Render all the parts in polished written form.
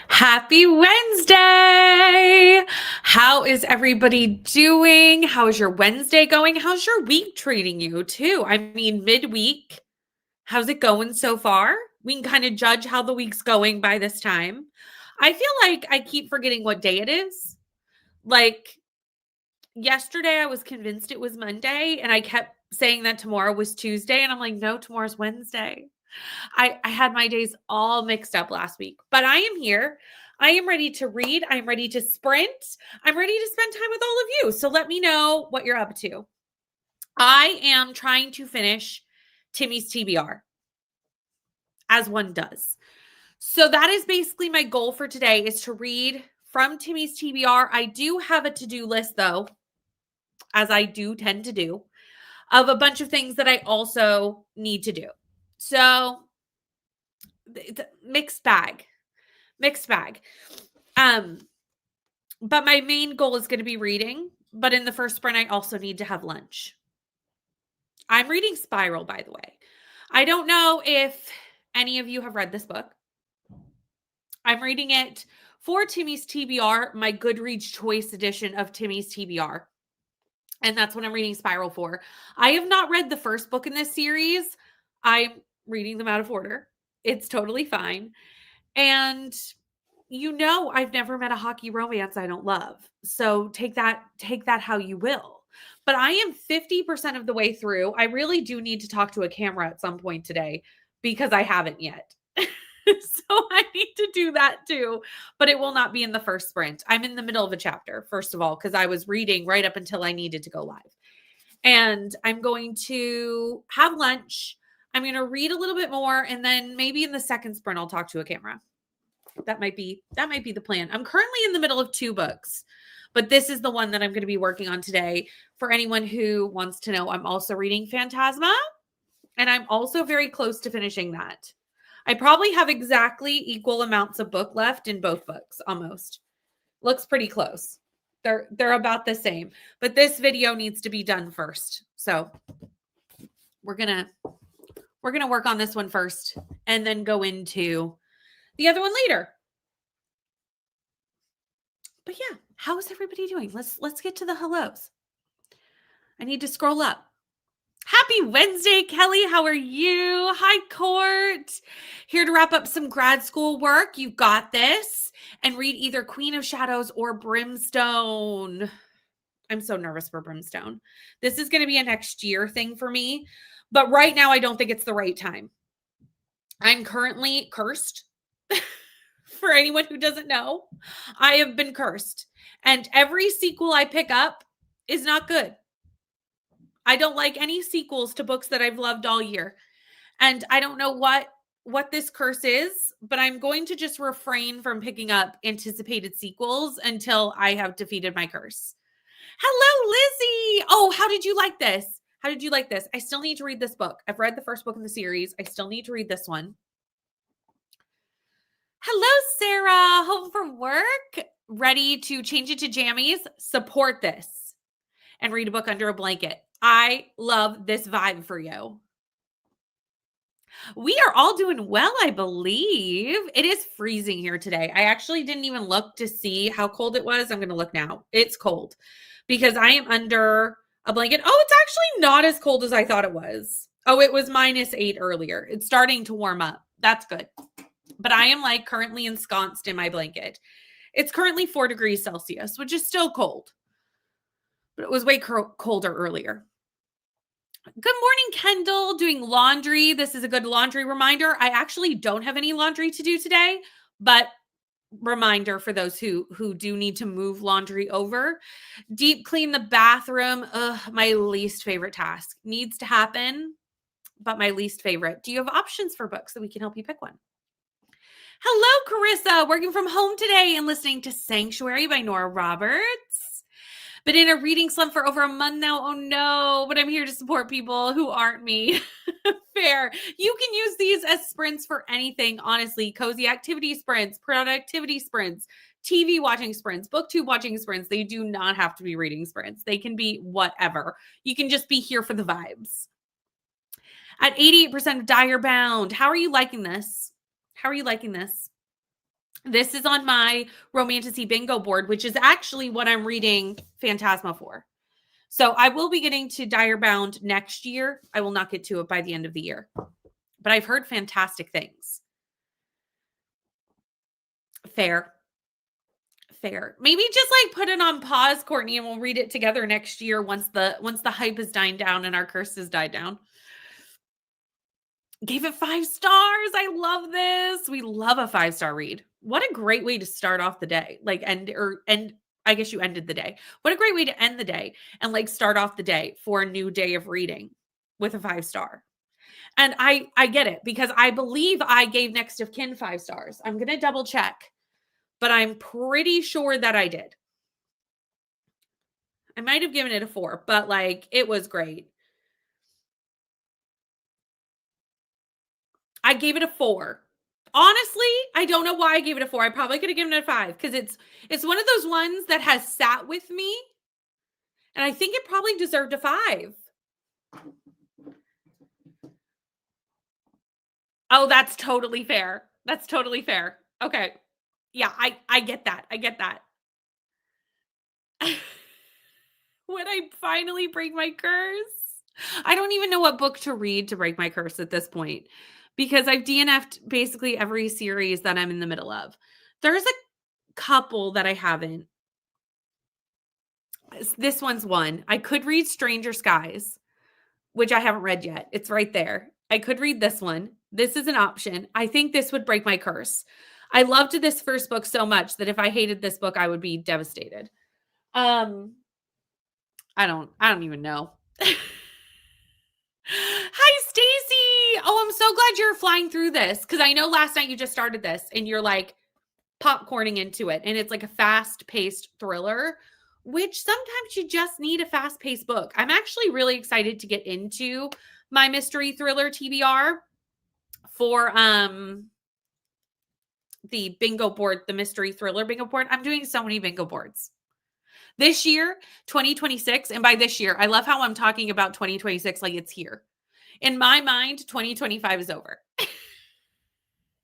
Happy Wednesday! How is everybody doing? How is your Wednesday going? How's your week treating you, too? I mean, midweek, how's it going so far? We can kind of judge how the week's going by this time. I feel like I keep forgetting what day it is. Like yesterday, I was convinced it was Monday, and I kept saying that tomorrow was Tuesday, and I'm like, no, tomorrow's Wednesday. I had my days all mixed up last week, but I am here. I am ready to read. I'm ready to sprint. I'm ready to spend time with all of you. So let me know what you're up to. I am trying to finish Timmy's TBR, as one does. So that is basically my goal for today, is to read from Timmy's TBR. I do have a to-do list, though, as I do tend to do, of a bunch of things that I also need to do. So mixed bag. Um, but my main goal is going to be reading. But in the first sprint, I also need to have lunch. I'm reading Spiral, by the way. I don't know if any of you have read this book. I'm reading it for Timmy's TBR, my Goodreads Choice edition of Timmy's TBR. And that's what I'm reading Spiral for. I have not read the first book in this series. I'm reading them out of order. It's totally fine. And I've never met a hockey romance I don't love. So take that how you will. But I am 50% of the way through. I really do need to talk to a camera at some point today because I haven't yet. So I need to do that too, but it will not be in the first sprint. I'm in the middle of a chapter, first of all, because I was reading right up until I needed to go live. And I'm going to have lunch. I'm going to read a little bit more, and then maybe in the second sprint I'll talk to a camera. That might be the plan. I'm currently in the middle of 2 books, but this is the one that I'm going to be working on today. For anyone who wants to know, I'm also reading Phantasma, and I'm also very close to finishing that. I probably have exactly equal amounts of book left in both books, almost. Looks pretty close. They're about the same, but this video needs to be done first. So we're going to work on this one first and then go into the other one later. But yeah, how is everybody doing? Let's get to the hellos. I need to scroll up. Happy Wednesday, Kelly. How are you? Hi, Court. Here to wrap up some grad school work. You've got this. And read either Queen of Shadows or Brimstone. I'm so nervous for Brimstone. This is going to be a next year thing for me. But right now, I don't think it's the right time. I'm currently cursed. For anyone who doesn't know, I have been cursed. And every sequel I pick up is not good. I don't like any sequels to books that I've loved all year. And I don't know what this curse is, but I'm going to just refrain from picking up anticipated sequels until I have defeated my curse. Hello, Lizzie. Oh, how did you like this? I still need to read this book. I've read the first book in the series. I still need to read this one. Hello, Sarah. Home from work? Ready to change it to jammies? Support this and read a book under a blanket. I love this vibe for you. We are all doing well, I believe. It is freezing here today. I actually didn't even look to see how cold it was. I'm going to look now. It's cold because I am under a blanket. Oh, it's actually not as cold as I thought it was. Oh, it was -8 earlier. It's starting to warm up. That's good. But I am currently ensconced in my blanket. It's currently 4 degrees Celsius, which is still cold. But it was way colder earlier. Good morning, Kendall. Doing laundry. This is a good laundry reminder. I actually don't have any laundry to do today, but reminder for those who do need to move laundry over. Deep clean the bathroom. Ugh, my least favorite task. Needs to happen, but my least favorite. Do you have options for books that we can help you pick one? Hello, Carissa. Working from home today and listening to Sanctuary by Nora Roberts. Been in a reading slump for over a month now. Oh no, but I'm here to support people who aren't me. Fair. You can use these as sprints for anything, honestly. Cozy activity sprints, productivity sprints, TV watching sprints, booktube watching sprints. They do not have to be reading sprints. They can be whatever. You can just be here for the vibes. At 88% of Dire Bound. How are you liking this? This is on my Romantasy bingo board, which is actually what I'm reading Phantasma for. So I will be getting to Dire Bound next year. I will not get to it by the end of the year. But I've heard fantastic things. Fair. Fair. Maybe just like put it on pause, Courtney, and we'll read it together next year once the hype is dying down and our curse has died down. Gave it 5 stars. I love this. We love a 5-star read. What a great way to start off the day. Like end I guess you ended the day. What a great way to end the day and like start off the day for a new day of reading with a 5-star. And I get it because I believe I gave Next of Kin 5 stars. I'm going to double check, but I'm pretty sure that I did. I might have given it a 4, but like it was great. I gave it a 4. Honestly, I don't know why I gave it a 4. I probably could have given it a 5 because it's one of those ones that has sat with me, and I think it probably deserved a 5. Oh, that's totally fair. That's totally fair. Okay. Yeah, I get that. I get that. When I finally break my curse. I don't even know what book to read to break my curse at this point because I've DNF'd basically every series that I'm in the middle of. There's a couple that I haven't. This one's one. I could read Stranger Skies, which I haven't read yet. It's right there. I could read this one. This is an option. I think this would break my curse. I loved this first book so much that if I hated this book, I would be devastated. I don't even know. Hi, Stacy. Oh, I'm so glad you're flying through this because I know last night you just started this and you're like popcorning into it. And it's like a fast paced thriller, which sometimes you just need a fast paced book. I'm actually really excited to get into my mystery thriller TBR for the bingo board, the mystery thriller bingo board. I'm doing so many bingo boards. This year, 2026, and by this year, I love how I'm talking about 2026 like it's here. In my mind, 2025 is over.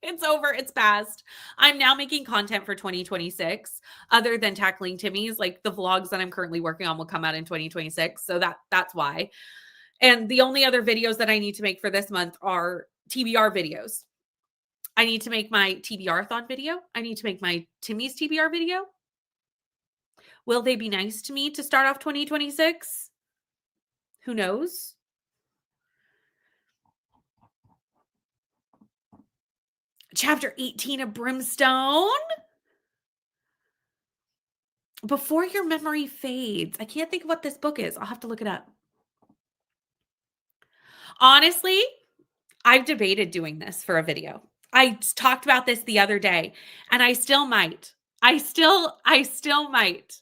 It's over. It's past. I'm now making content for 2026 other than tackling Timmy's. Like the vlogs that I'm currently working on will come out in 2026. So that's why. And the only other videos that I need to make for this month are TBR videos. I need to make my TBR-thon video. I need to make my Timmy's TBR video. Will they be nice to me to start off 2026? Who knows? Chapter 18 of Brimstone. Before Your Memory Fades. I can't think of what this book is. I'll have to look it up. Honestly, I've debated doing this for a video. I talked about this the other day, and I still might. I still might.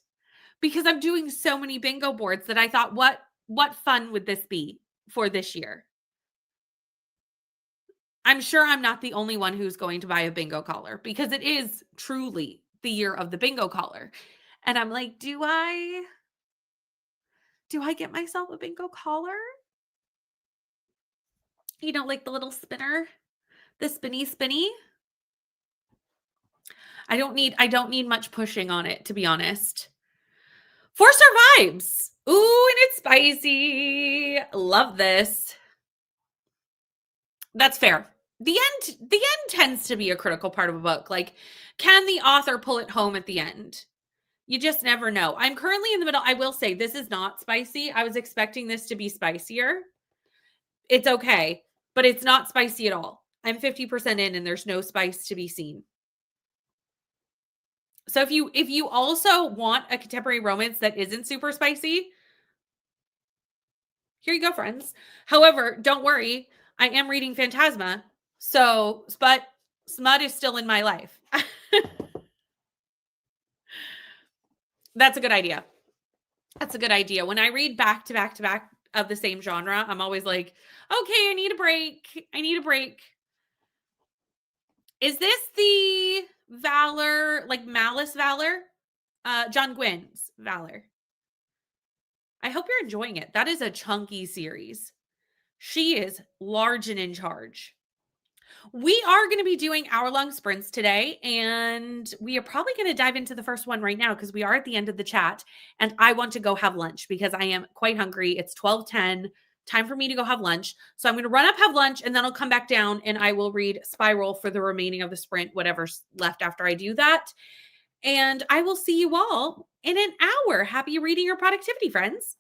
Because I'm doing so many bingo boards that I thought, what fun would this be for this year? I'm sure I'm not the only one who's going to buy a bingo collar because it is truly the year of the bingo collar. And I'm like, do I get myself a bingo collar? You know, like the little spinner, the spinny. I don't need much pushing on it, to be honest. 4-star vibes. Ooh, and it's spicy. Love this. That's fair. The end tends to be a critical part of a book. Like, can the author pull it home at the end? You just never know. I'm currently in the middle. I will say this is not spicy. I was expecting this to be spicier. It's okay, but it's not spicy at all. I'm 50% in and there's no spice to be seen. So if you also want a contemporary romance that isn't super spicy, here you go, friends. However, don't worry. I am reading Phantasma. So, but smut is still in my life. That's a good idea. That's a good idea. When I read back to back to back of the same genre, I'm always like, okay, I need a break. I need a break. Is this the Valor, like Malice Valor? John Gwynn's Valor. I hope you're enjoying it. That is a chunky series. She is large and in charge. We are going to be doing hour-long sprints today, and we are probably going to dive into the first one right now because we are at the end of the chat, and I want to go have lunch because I am quite hungry. It's 12:10, time for me to go have lunch. So I'm going to run up, have lunch, and then I'll come back down and I will read Spiral for the remaining of the sprint, whatever's left after I do that. And I will see you all in an hour. Happy reading or productivity, friends.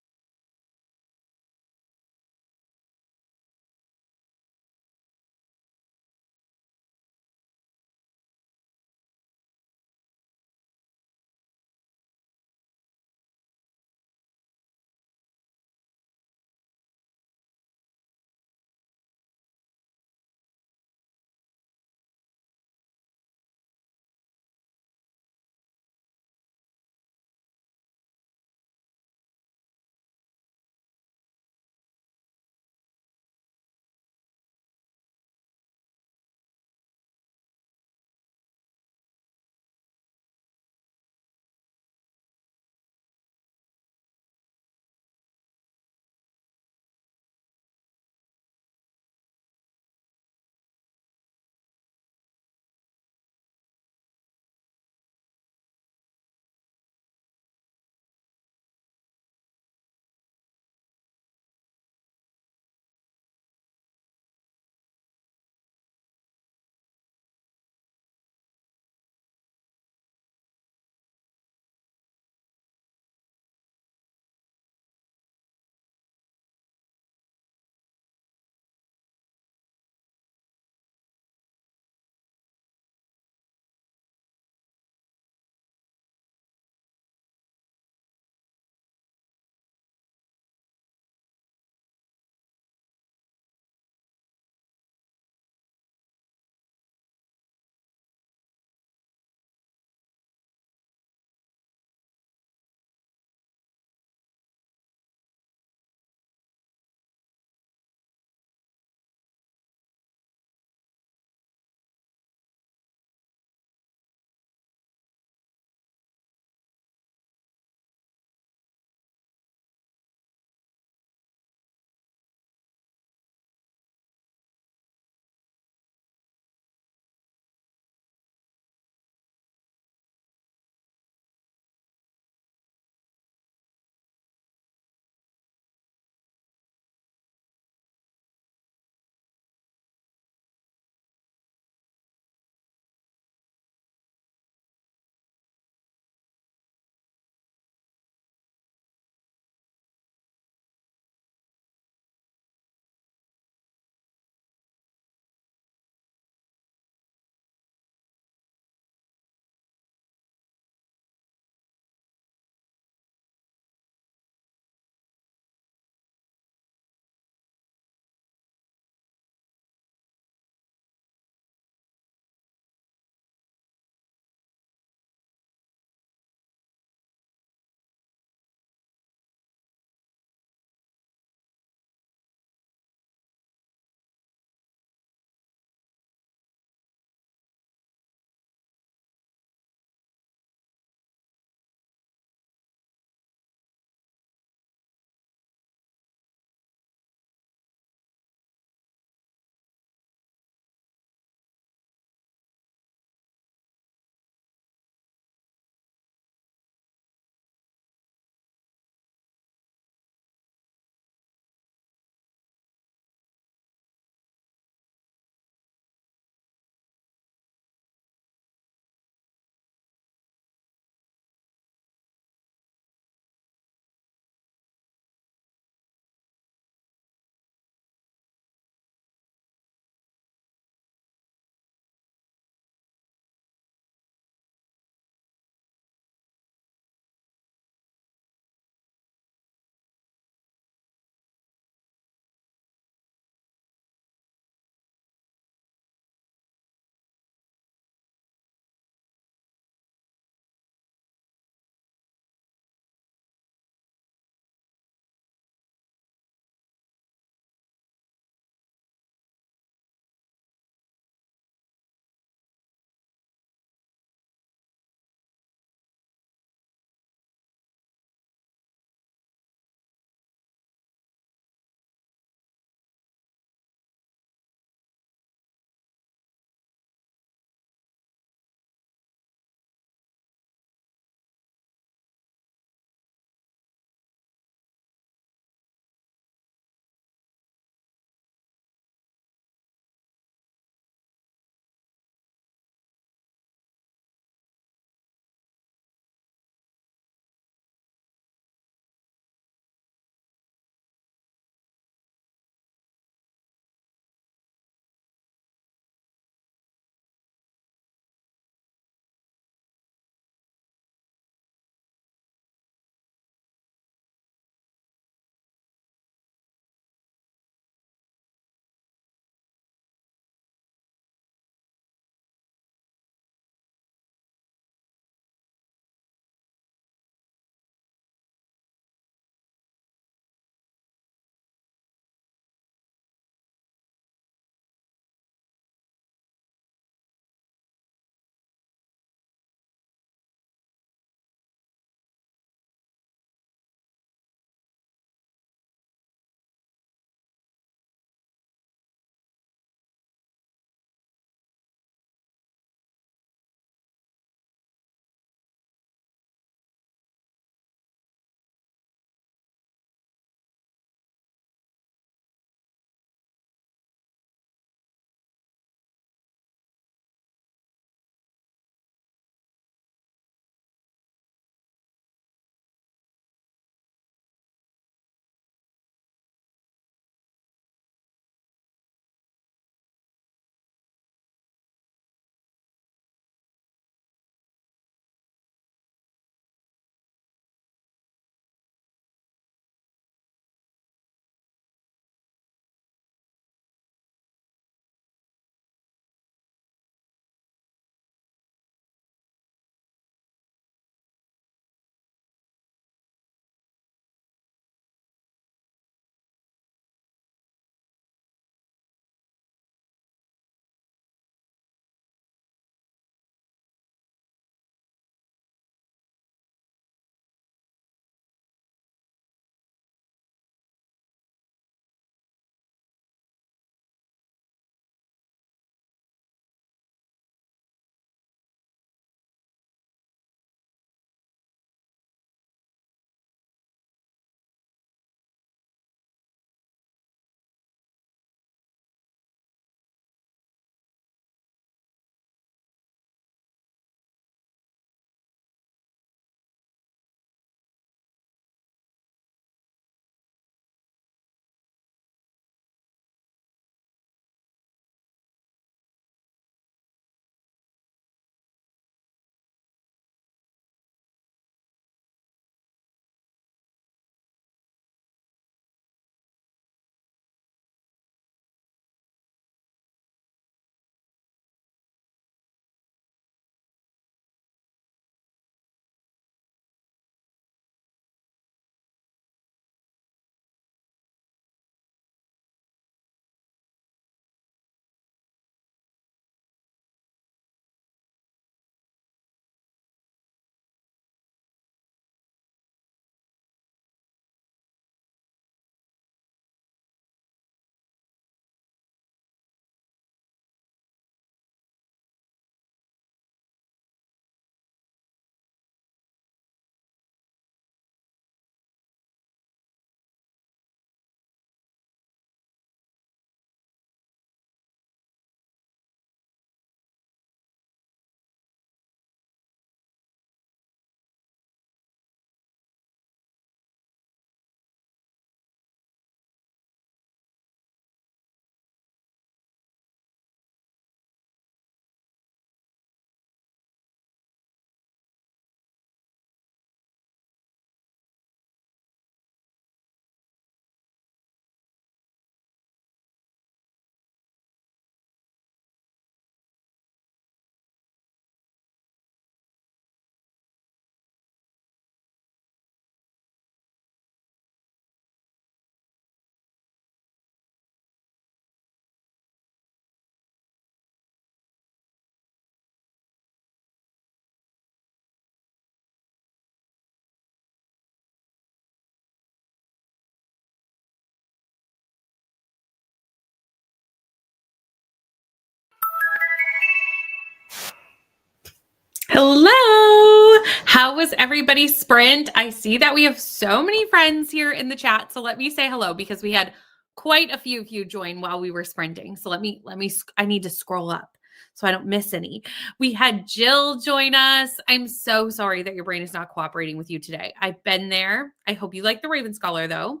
Hello. How was everybody's sprint? I see that we have so many friends here in the chat. So let me say hello because we had quite a few of you join while we were sprinting. So I need to scroll up so I don't miss any. We had Jill join us. I'm so sorry that your brain is not cooperating with you today. I've been there. I hope you like the Raven Scholar though.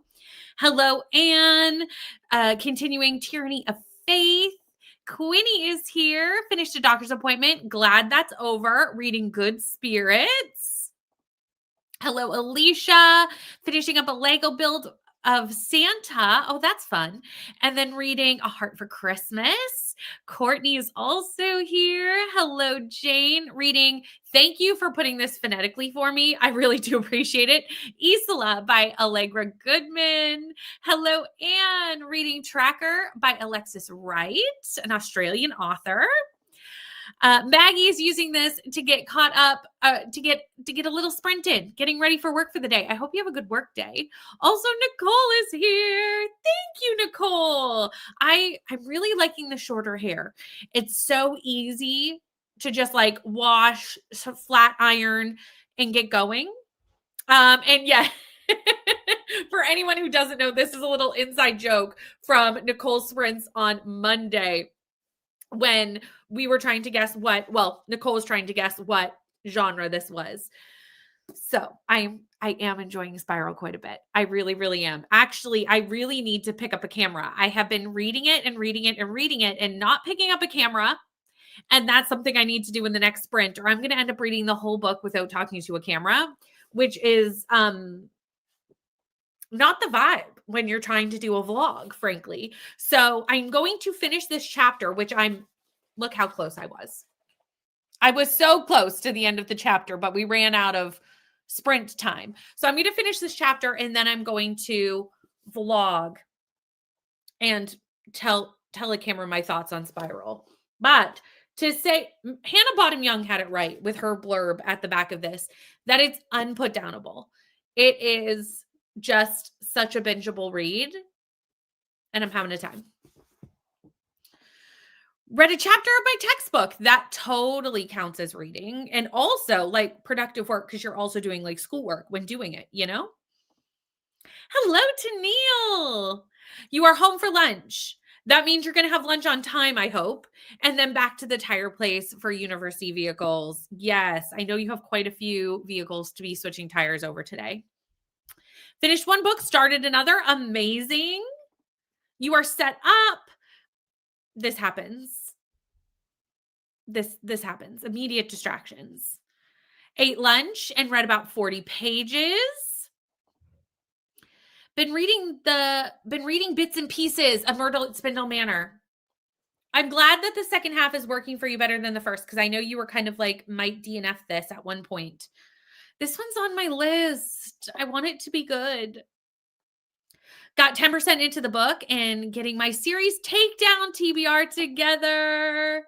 Hello, Anne. Continuing Tyranny of Faith. Quinny is here. Finished a doctor's appointment. Glad that's over. Reading Good Spirits. Hello, Alicia. Finishing up a Lego build of Santa. Oh, that's fun. And then reading A Heart for Christmas. Courtney is also here. Hello, Jane. Reading Thank You for Putting This Phonetically for Me. I really do appreciate it. Isola by Allegra Goodman. Hello, Anne. Reading Tracker by Alexis Wright, an Australian author. Maggie is using this to get caught up, to get a little sprint in, getting ready for work for the day. I hope you have a good work day. Also, Nicole is here. Thank you, Nicole. I'm really liking the shorter hair. It's so easy to just like wash, flat iron, and get going. And yeah. For anyone who doesn't know, this is a little inside joke from Nicole's sprints on Monday, when we were trying to guess Nicole was trying to guess what genre this was. So I am enjoying Spiral quite a bit. I really, really am. Actually, I really need to pick up a camera. I have been reading it and not picking up a camera. And that's something I need to do in the next sprint, or I'm going to end up reading the whole book without talking to a camera, which is not the vibe when you're trying to do a vlog, frankly. So I'm going to finish this chapter, look how close I was. I was so close to the end of the chapter, but we ran out of sprint time. So I'm going to finish this chapter and then I'm going to vlog and tell a camera my thoughts on Spiral. But to say, Hannah Bottom Young had it right with her blurb at the back of this, that it's unputdownable. It is just such a bingeable read, and I'm having a time. Read a chapter of my textbook. That totally counts as reading, and also like productive work because you're also doing like schoolwork when doing it, you know? Hello to Neil. You are home for lunch. That means you're going to have lunch on time, I hope. And then back to the tire place for university vehicles. Yes, I know you have quite a few vehicles to be switching tires over today. Finished one book, started another. Amazing. You are set up. This happens. This happens. Immediate distractions. Ate lunch and read about 40 pages. Been reading bits and pieces of Myrtle at Spindle Manor. I'm glad that the second half is working for you better than the first, because I know you were kind of like, might DNF this at one point. This one's on my list. I want it to be good. Got 10% into the book and getting my series takedown TBR together.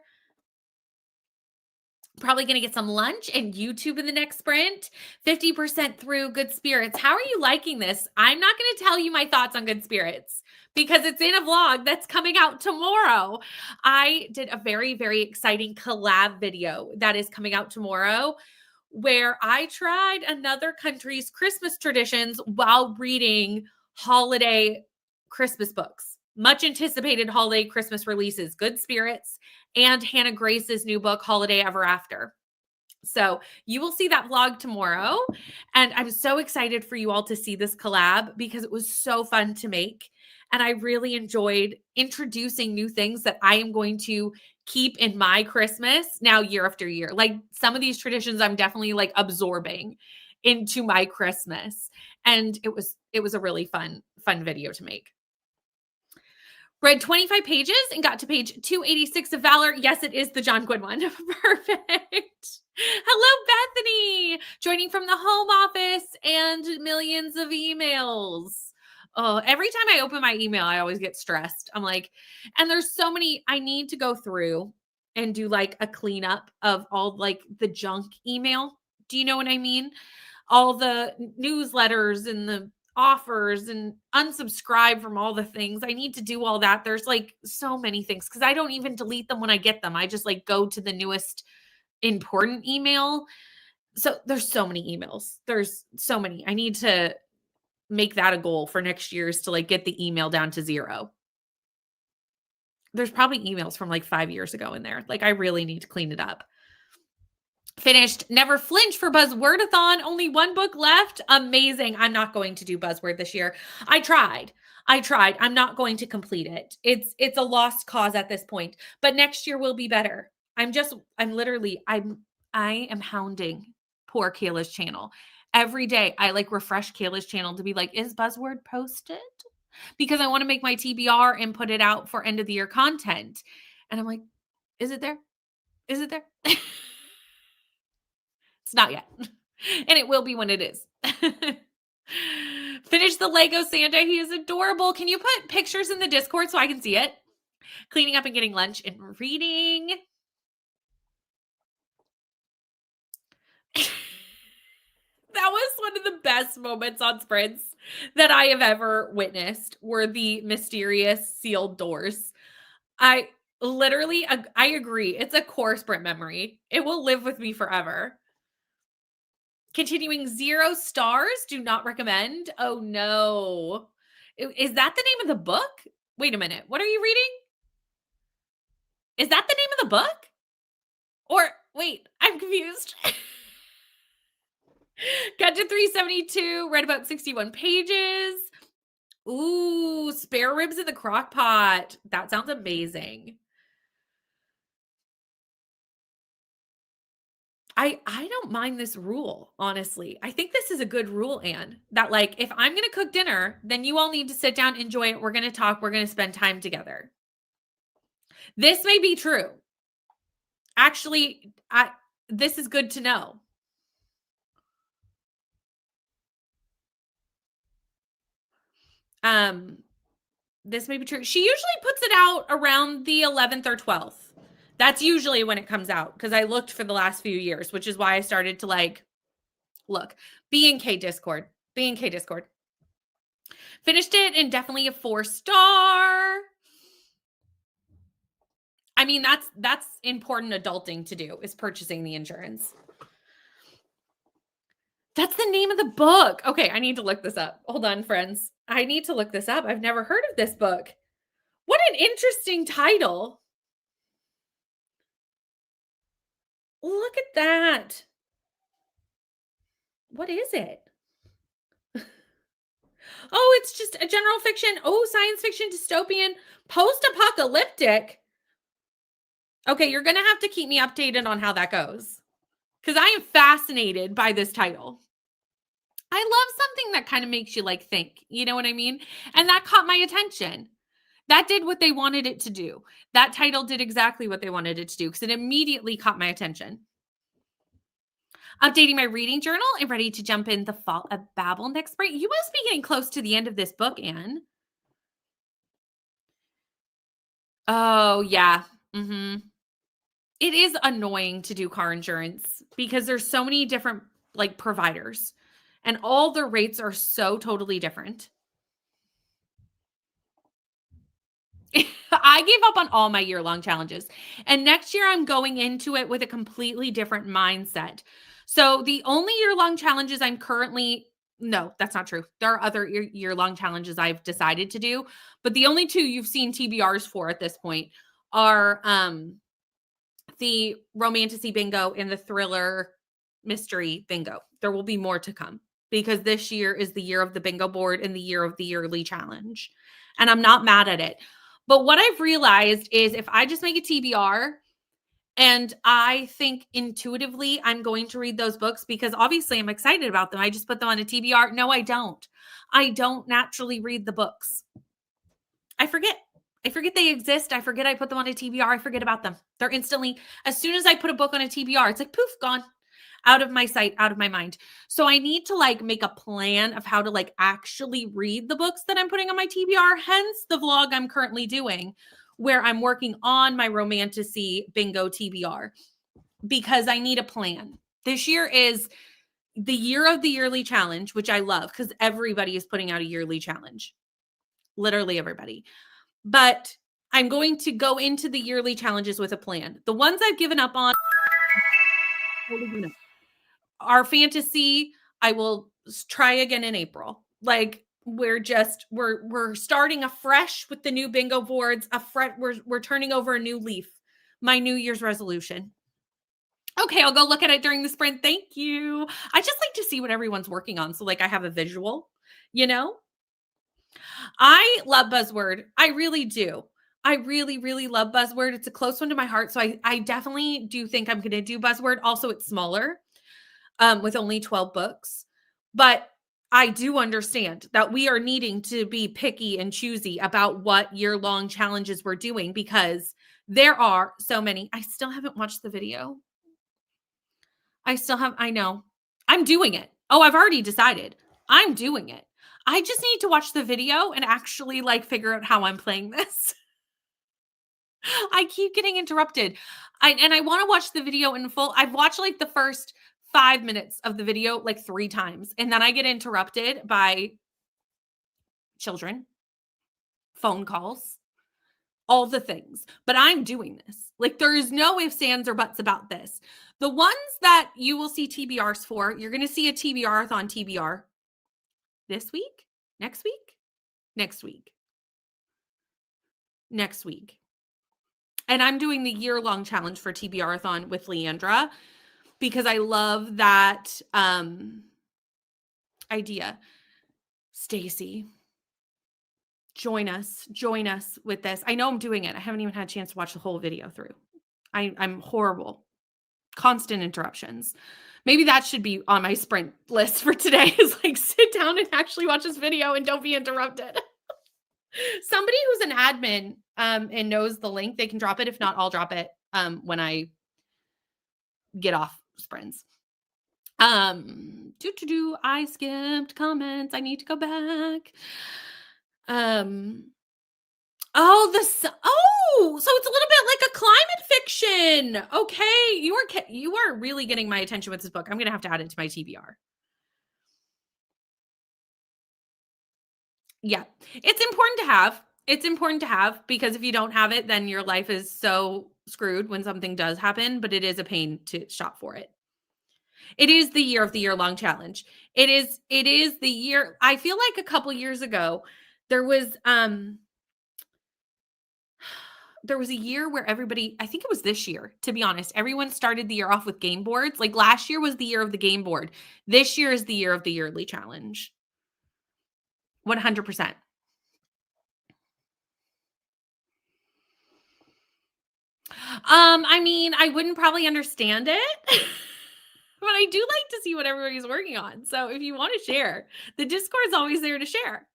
Probably going to get some lunch and YouTube in the next sprint. 50% through Good Spirits. How are you liking this? I'm not going to tell you my thoughts on Good Spirits because it's in a vlog that's coming out tomorrow. I did a very, very exciting collab video that is coming out tomorrow, where I tried another country's Christmas traditions while reading holiday Christmas books. Much anticipated holiday Christmas releases, Good Spirits and Hannah Grace's new book, Holiday Ever After. So you will see that vlog tomorrow. And I'm so excited for you all to see this collab because it was so fun to make. And I really enjoyed introducing new things that I am going to keep in my Christmas now year after year. Like some of these traditions I'm definitely like absorbing into my Christmas. And it was a really fun video to make. Read 25 pages and got to page 286 of Valor. Yes, it is the John Gwynn one. Perfect. Hello, Bethany. Joining from the home office and millions of emails. Oh, every time I open my email, I always get stressed. I'm like, and there's so many I need to go through and do like a cleanup of all like the junk email. Do you know what I mean? All the newsletters and the offers and unsubscribe from all the things. I need to do all that. There's like so many things because I don't even delete them when I get them. I just like go to the newest important email. So there's so many emails. There's so many. I need to make that a goal for next year is to like get the email down to 0. There's probably emails from like 5 years ago in there. Like I really need to clean it up. Finished Never Flinch for Buzzwordathon. Only 1 book left. Amazing. I'm not going to do Buzzword this year. I tried. I'm not going to complete it. It's a lost cause at this point. But next year will be better. I am hounding poor Kayla's channel. Every day I like refresh Kayla's channel to be like, is Buzzword posted? Because I want to make my TBR and put it out for end of the year content. And I'm like, is it there? Is it there? It's not yet. And it will be when it is. Finish the Lego Santa. He is adorable. Can you put pictures in the Discord so I can see it? Cleaning up and getting lunch and reading. That was one of the best moments on sprints that I have ever witnessed were the mysterious sealed doors. I agree. It's a core sprint memory. It will live with me forever. Continuing 0 stars. Do not recommend. Oh no. Is that the name of the book? Wait a minute. What are you reading? Is that the name of the book? Or wait, I'm confused. Got to 372, read about 61 pages. Ooh, spare ribs in the crock pot. That sounds amazing. I don't mind this rule, honestly. I think this is a good rule, Anne, that like, if I'm going to cook dinner, then you all need to sit down, enjoy it. We're going to talk. We're going to spend time together. This may be true. Actually, this is good to know. This may be true. She usually puts it out around the 11th or 12th. That's usually when it comes out because I looked for the last few years, which is why I started to like look. B&K Discord. B&K Discord. Finished it and definitely a 4-star. I mean, that's important adulting to do is purchasing the insurance. That's the name of the book. Okay, I need to look this up. Hold on, friends. I need to look this up. I've never heard of this book. What an interesting title. Look at that. What is it? Oh, it's just a general fiction. Oh, science fiction, dystopian, post-apocalyptic. Okay, you're going to have to keep me updated on how that goes because I am fascinated by this title. I love something that kind of makes you like think, you know what I mean? And that caught my attention. That did what they wanted it to do. That title did exactly what they wanted it to do because it immediately caught my attention. Updating my reading journal and ready to jump in the fall of Babel next spring. You must be getting close to the end of this book, Anne. Oh, yeah. It is annoying to do car insurance because there's so many different like providers and all the rates are so totally different. I gave up on all my year-long challenges. And next year I'm going into it with a completely different mindset. So the only year-long challenges no, that's not true. There are other year-long challenges I've decided to do, but the only 2 you've seen TBRs for at this point are the romantasy bingo and the thriller mystery bingo. There will be more to come because this year is the year of the bingo board and the year of the yearly challenge. And I'm not mad at it. But what I've realized is if I just make a TBR and I think intuitively I'm going to read those books because obviously I'm excited about them. I just put them on a TBR. No, I don't. I don't naturally read the books. I forget they exist. I forget I put them on a TBR. I forget about them. They're instantly, as soon as I put a book on a TBR, it's like poof, gone. Out of my sight, out of my mind. So I need to like make a plan of how to like actually read the books that I'm putting on my TBR. Hence the vlog I'm currently doing where I'm working on my romantasy bingo TBR because I need a plan. This year is the year of the yearly challenge, which I love because everybody is putting out a yearly challenge. Literally everybody. But I'm going to go into the yearly challenges with a plan. The ones I've given up on totally gonna. Our fantasy, I will try again in April. Like we're starting afresh with the new bingo boards. We're turning over a new leaf. My New Year's resolution. Okay, I'll go look at it during the sprint. Thank you. I just like to see what everyone's working on. So like I have a visual, you know? I love Buzzword. I really do. I really, really love Buzzword. It's a close one to my heart. So I definitely do think I'm going to do Buzzword. Also, it's smaller with only 12 books. But I do understand that we are needing to be picky and choosy about what year-long challenges we're doing because there are so many. I still haven't watched the video. I know. I'm doing it. Oh, I've already decided. I'm doing it. I just need to watch the video and actually like figure out how I'm playing this. I keep getting interrupted. I want to watch the video in full. I've watched like the first 5 minutes of the video like 3 times and then I get interrupted by children, phone calls, all the things. But I'm doing this. Like there is no ifs, ands, or buts about this. The ones that you will see TBRs for, you're going to see a TBR-a-thon TBR this week, next week, next week, next week. And I'm doing the year-long challenge for TBR-a-thon with Leandra because I love that idea. Stacy, join us with this. I know I'm doing it. I haven't even had a chance to watch the whole video through. I'm horrible. Constant interruptions. Maybe that should be on my sprint list for today is like sit down and actually watch this video and don't be interrupted. Somebody who's an admin and knows the link, they can drop it. If not, I'll drop it when I get off sprints. I skipped comments. I need to go back. So it's a little bit like a climate fiction. Okay, you are really getting my attention with this book. I'm gonna have to add it to my TBR. Yeah, it's important to have. It's important to have because if you don't have it, then your life is so screwed when something does happen. But it is a pain to shop for it. It is the year of the year-long challenge. It is the year. I feel like a couple years ago, there was a year where everybody, I think it was this year, to be honest, everyone started the year off with game boards. Like last year was the year of the game board. This year is the year of the yearly challenge. 100%. I mean, I wouldn't probably understand it, but I do like to see what everybody's working on. So if you want to share, the Discord's always there to share.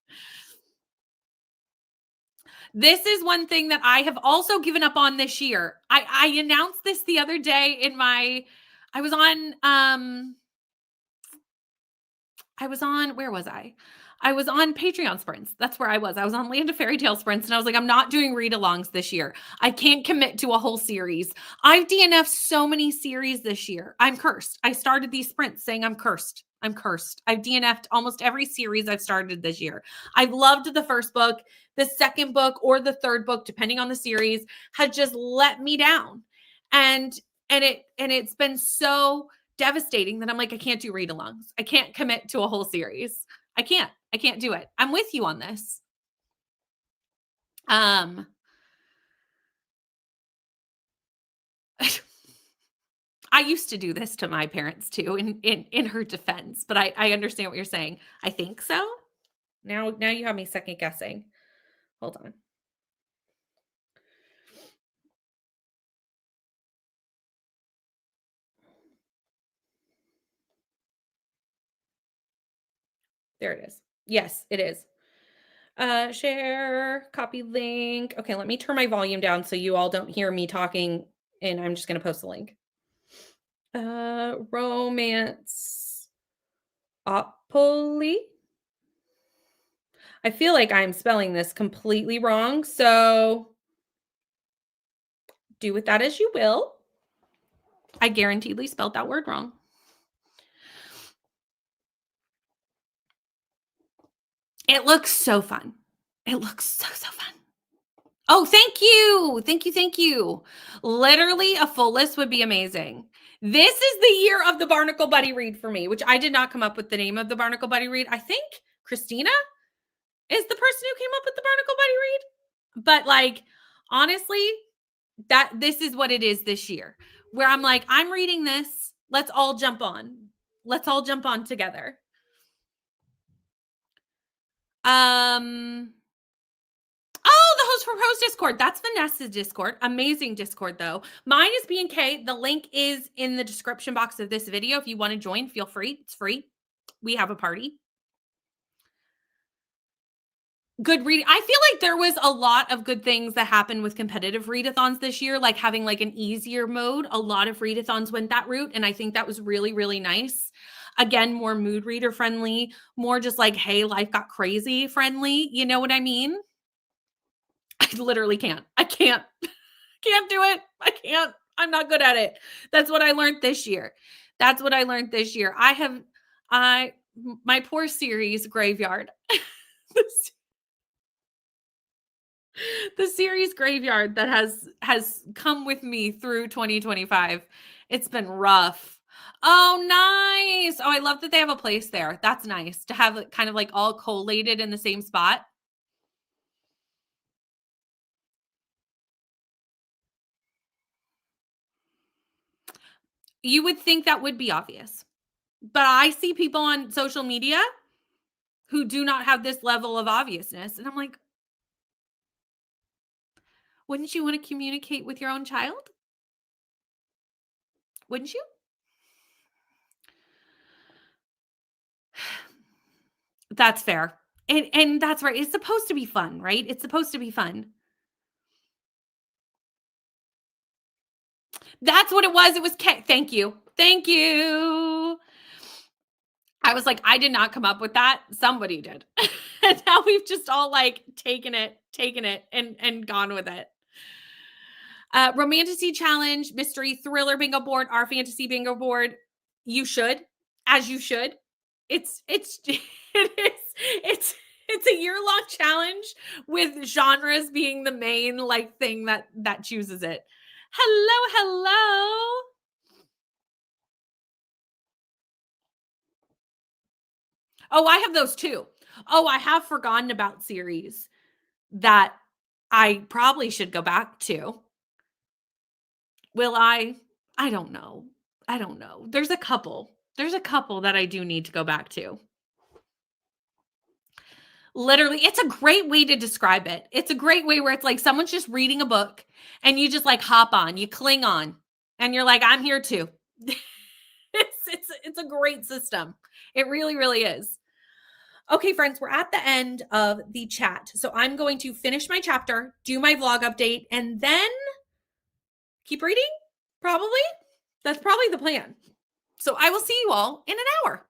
This is one thing that I have also given up on this year. I announced this the other day I was on, where was I? I was on Patreon sprints. That's where I was. I was on Land of Fairy Tale sprints and I was like, I'm not doing read-alongs this year. I can't commit to a whole series. I've DNF'd so many series this year. I'm cursed. I started these sprints saying I'm cursed. I'm cursed. I've DNF'd almost every series I've started this year. I've loved the first book. The second book or the third book, depending on the series, had just let me down. And it's been so devastating that I'm like, I can't do read-alongs. I can't commit to a whole series. I can't do it. I'm with you on this. I used to do this to my parents too, in her defense, but I understand what you're saying. I think so. Now you have me second guessing. Hold on. There it is. Yes, it is. Share, copy link. Okay, let me turn my volume down so you all don't hear me talking, and I'm just going to post the link. Romance opoly. I feel like I'm spelling this completely wrong, so do with that as you will. I guaranteedly spelled that word wrong. It looks so fun. It looks so fun. Oh, thank you. Thank you. Literally a full list would be amazing. This is the year of the Barnacle Buddy read for me, which I did not come up with the name of the Barnacle Buddy read. I think Christina is the person who came up with the Barnacle Buddy read. But like, honestly, this is what it is this year, where I'm like, I'm reading this. Let's all jump on. Let's all jump on together. Oh, the host from host Discord. That's Vanessa's Discord. Amazing Discord, though. Mine is B&K. The link is in the description box of this video. If you want to join, feel free. It's free. We have a party. Good reading. I feel like there was a lot of good things that happened with competitive readathons this year, like having like an easier mode. A lot of readathons went that route, and I think that was really, really nice. Again, more mood reader friendly, more just like, hey, life got crazy friendly. You know what I mean? I literally can't. I can't do it. I can't. I'm not good at it. That's what I learned this year. My poor series Graveyard. The series Graveyard that has come with me through 2025. It's been rough. Oh, nice. Oh, I love that they have a place there. That's nice to have it kind of like all collated in the same spot. You would think that would be obvious. But I see people on social media who do not have this level of obviousness. And I'm like, wouldn't you want to communicate with your own child? Wouldn't you? That's fair. And that's right. It's supposed to be fun, right? It's supposed to be fun. That's what it was. It was thank you. Thank you. I was like, I did not come up with that. Somebody did. And now we've just all like taken it and gone with it. Romantasy challenge, mystery thriller bingo board, our fantasy bingo board. You should, as you should. It's it's a year-long challenge with genres being the main like thing that chooses it. Hello. Oh, I have those too. Oh, I have forgotten about series that I probably should go back to. Will I? I don't know. There's a couple that I do need to go back to. Literally, it's a great way to describe it. It's a great way where it's like someone's just reading a book and you just like hop on, you cling on, and you're like, I'm here too. It's a great system. It really, really is. Okay, friends, we're at the end of the chat. So I'm going to finish my chapter, do my vlog update, and then keep reading, probably. That's probably the plan. So I will see you all in an hour.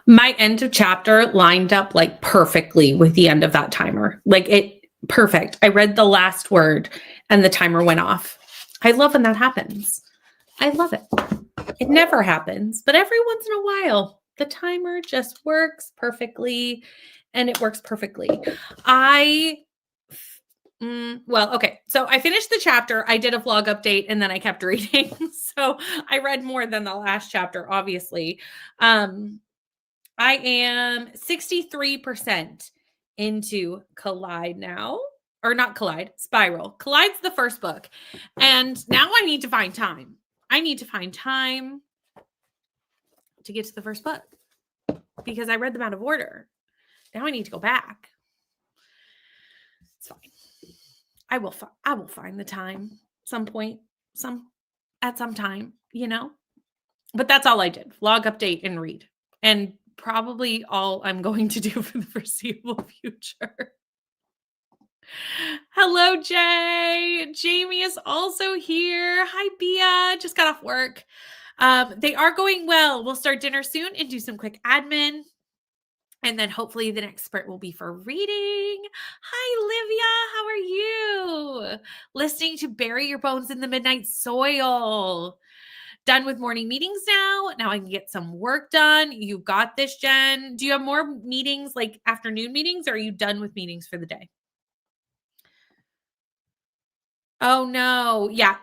My end of chapter lined up like perfectly with the end of that timer. Like it perfect. I read the last word and the timer went off. I love when that happens. I love it. It never happens, but every once in a while, the timer just works perfectly and it works perfectly. Well, okay. So I finished the chapter. I did a vlog update and then I kept reading. So I read more than the last chapter, obviously. I am 63% into Collide now. Or not Collide, Spiral. Collide's the first book. And now I need to find time. I need to find time to get to the first book because I read them out of order. Now I need to go back. It's fine. I will find the time some point, at some time, But that's all I did. Vlog update and read. And probably all I'm going to do for the foreseeable future. Hello, Jay. Jamie is also here. Hi, Bia. Just got off work. They are going well. We'll start dinner soon and do some quick admin. And then hopefully the next sprint will be for reading. Hi, Livia. How are you? Listening to Bury Your Bones in the Midnight Soil. Done with morning meetings now. Now I can get some work done. You got this, Jen. Do you have more meetings, like afternoon meetings, or are you done with meetings for the day? Oh no. Yeah.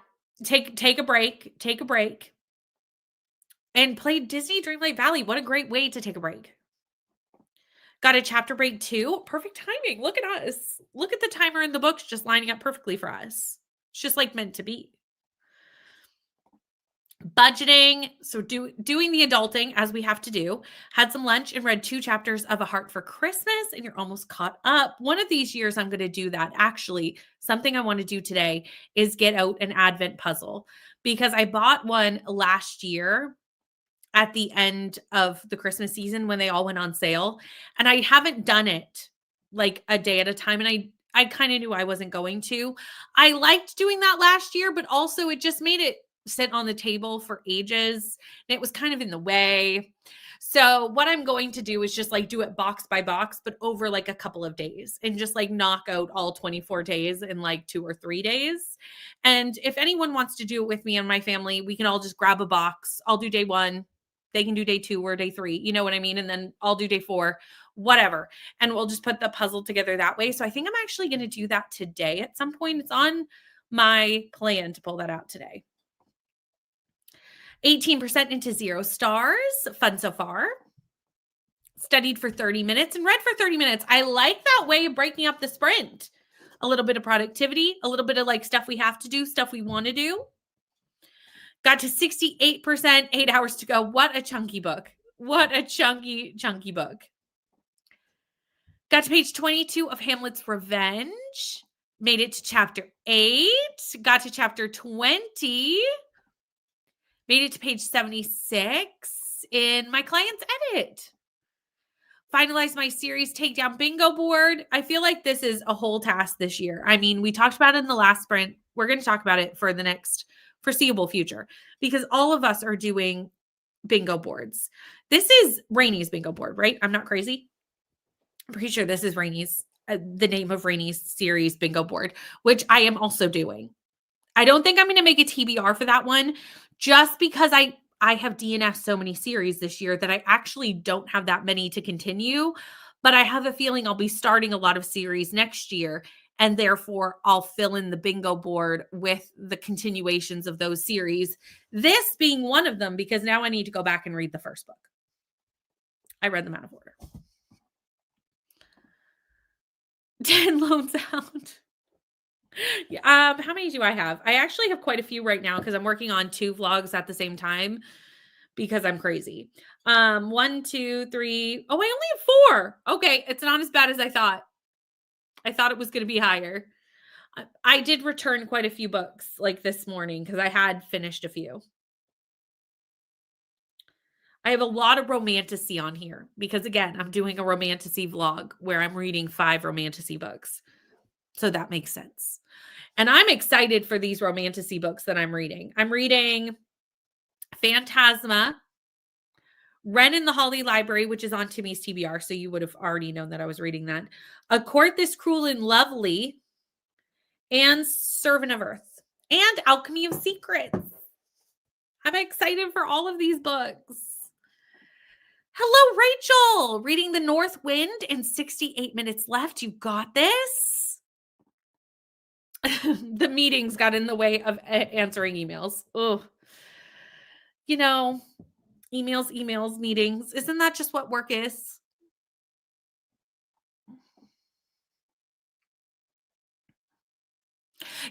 Take a break. Take a break. And play Disney Dreamlight Valley. What a great way to take a break. Got a chapter break too. Perfect timing. Look at us. Look at the timer in the books just lining up perfectly for us. It's just like meant to be. Budgeting. So doing the adulting as we have to do. Had some lunch and read 2 chapters of A Heart for Christmas, and you're almost caught up. One of these years I'm going to do that. Actually, something I want to do today is get out an Advent puzzle because I bought one last year at the end of the Christmas season when they all went on sale. And I haven't done it like a day at a time. And I kind of knew I wasn't going to. I liked doing that last year, but also it just made it sit on the table for ages. And it was kind of in the way. So what I'm going to do is just like do it box by box, but over like a couple of days and just like knock out all 24 days in like 2 or 3 days. And if anyone wants to do it with me and my family, we can all just grab a box. I'll do day 1. They can do day 2 or day 3. You know what I mean? And then I'll do day 4, whatever. And we'll just put the puzzle together that way. So I think I'm actually going to do that today at some point. It's on my plan to pull that out today. 18% into 0 stars. Fun so far. Studied for 30 minutes and read for 30 minutes. I like that way of breaking up the sprint. A little bit of productivity, a little bit of like stuff we have to do, stuff we want to do. Got to 68%, 8 hours to go. What a chunky book. What a chunky book. Got to page 22 of Hamlet's Revenge. Made it to chapter 8. Got to chapter 20. Made it to page 76 in my client's edit. Finalized my series takedown bingo board. I feel like this is a whole task this year. I mean, we talked about it in the last sprint. We're going to talk about it for the next foreseeable future because all of us are doing bingo boards. This is Rainy's bingo board, right? I'm not crazy. I'm pretty sure this is Rainy's, the name of Rainy's series bingo board, which I am also doing. I don't think I'm going to make a TBR for that one just because I have DNF so many series this year that I actually don't have that many to continue, but I have a feeling I'll be starting a lot of series next year. And therefore, I'll fill in the bingo board with the continuations of those series. This being one of them, because now I need to go back and read the first book. I read them out of order. 10 loans out. Yeah, how many do I have? I actually have quite a few right now because I'm working on 2 vlogs at the same time because I'm crazy. 1, 2, 3. Oh, I only have 4. Okay, it's not as bad as I thought. I thought it was going to be higher. I did return quite a few books like this morning because I had finished a few. I have a lot of romantasy on here because, again, I'm doing a romantasy vlog where I'm reading 5 romantasy books. So that makes sense. And I'm excited for these romantasy books that I'm reading. I'm reading Phantasma, Wren in the Holly Library, which is on Timmy's TBR, so you would have already known that I was reading that. A Court This Cruel and Lovely, and Servant of Earth, and Alchemy of Secrets. I'm excited for all of these books. Hello, Rachel. Reading The North Wind in 68 minutes left. You got this. The meetings got in the way of answering emails. Oh, you know, emails, meetings. Isn't that just what work is?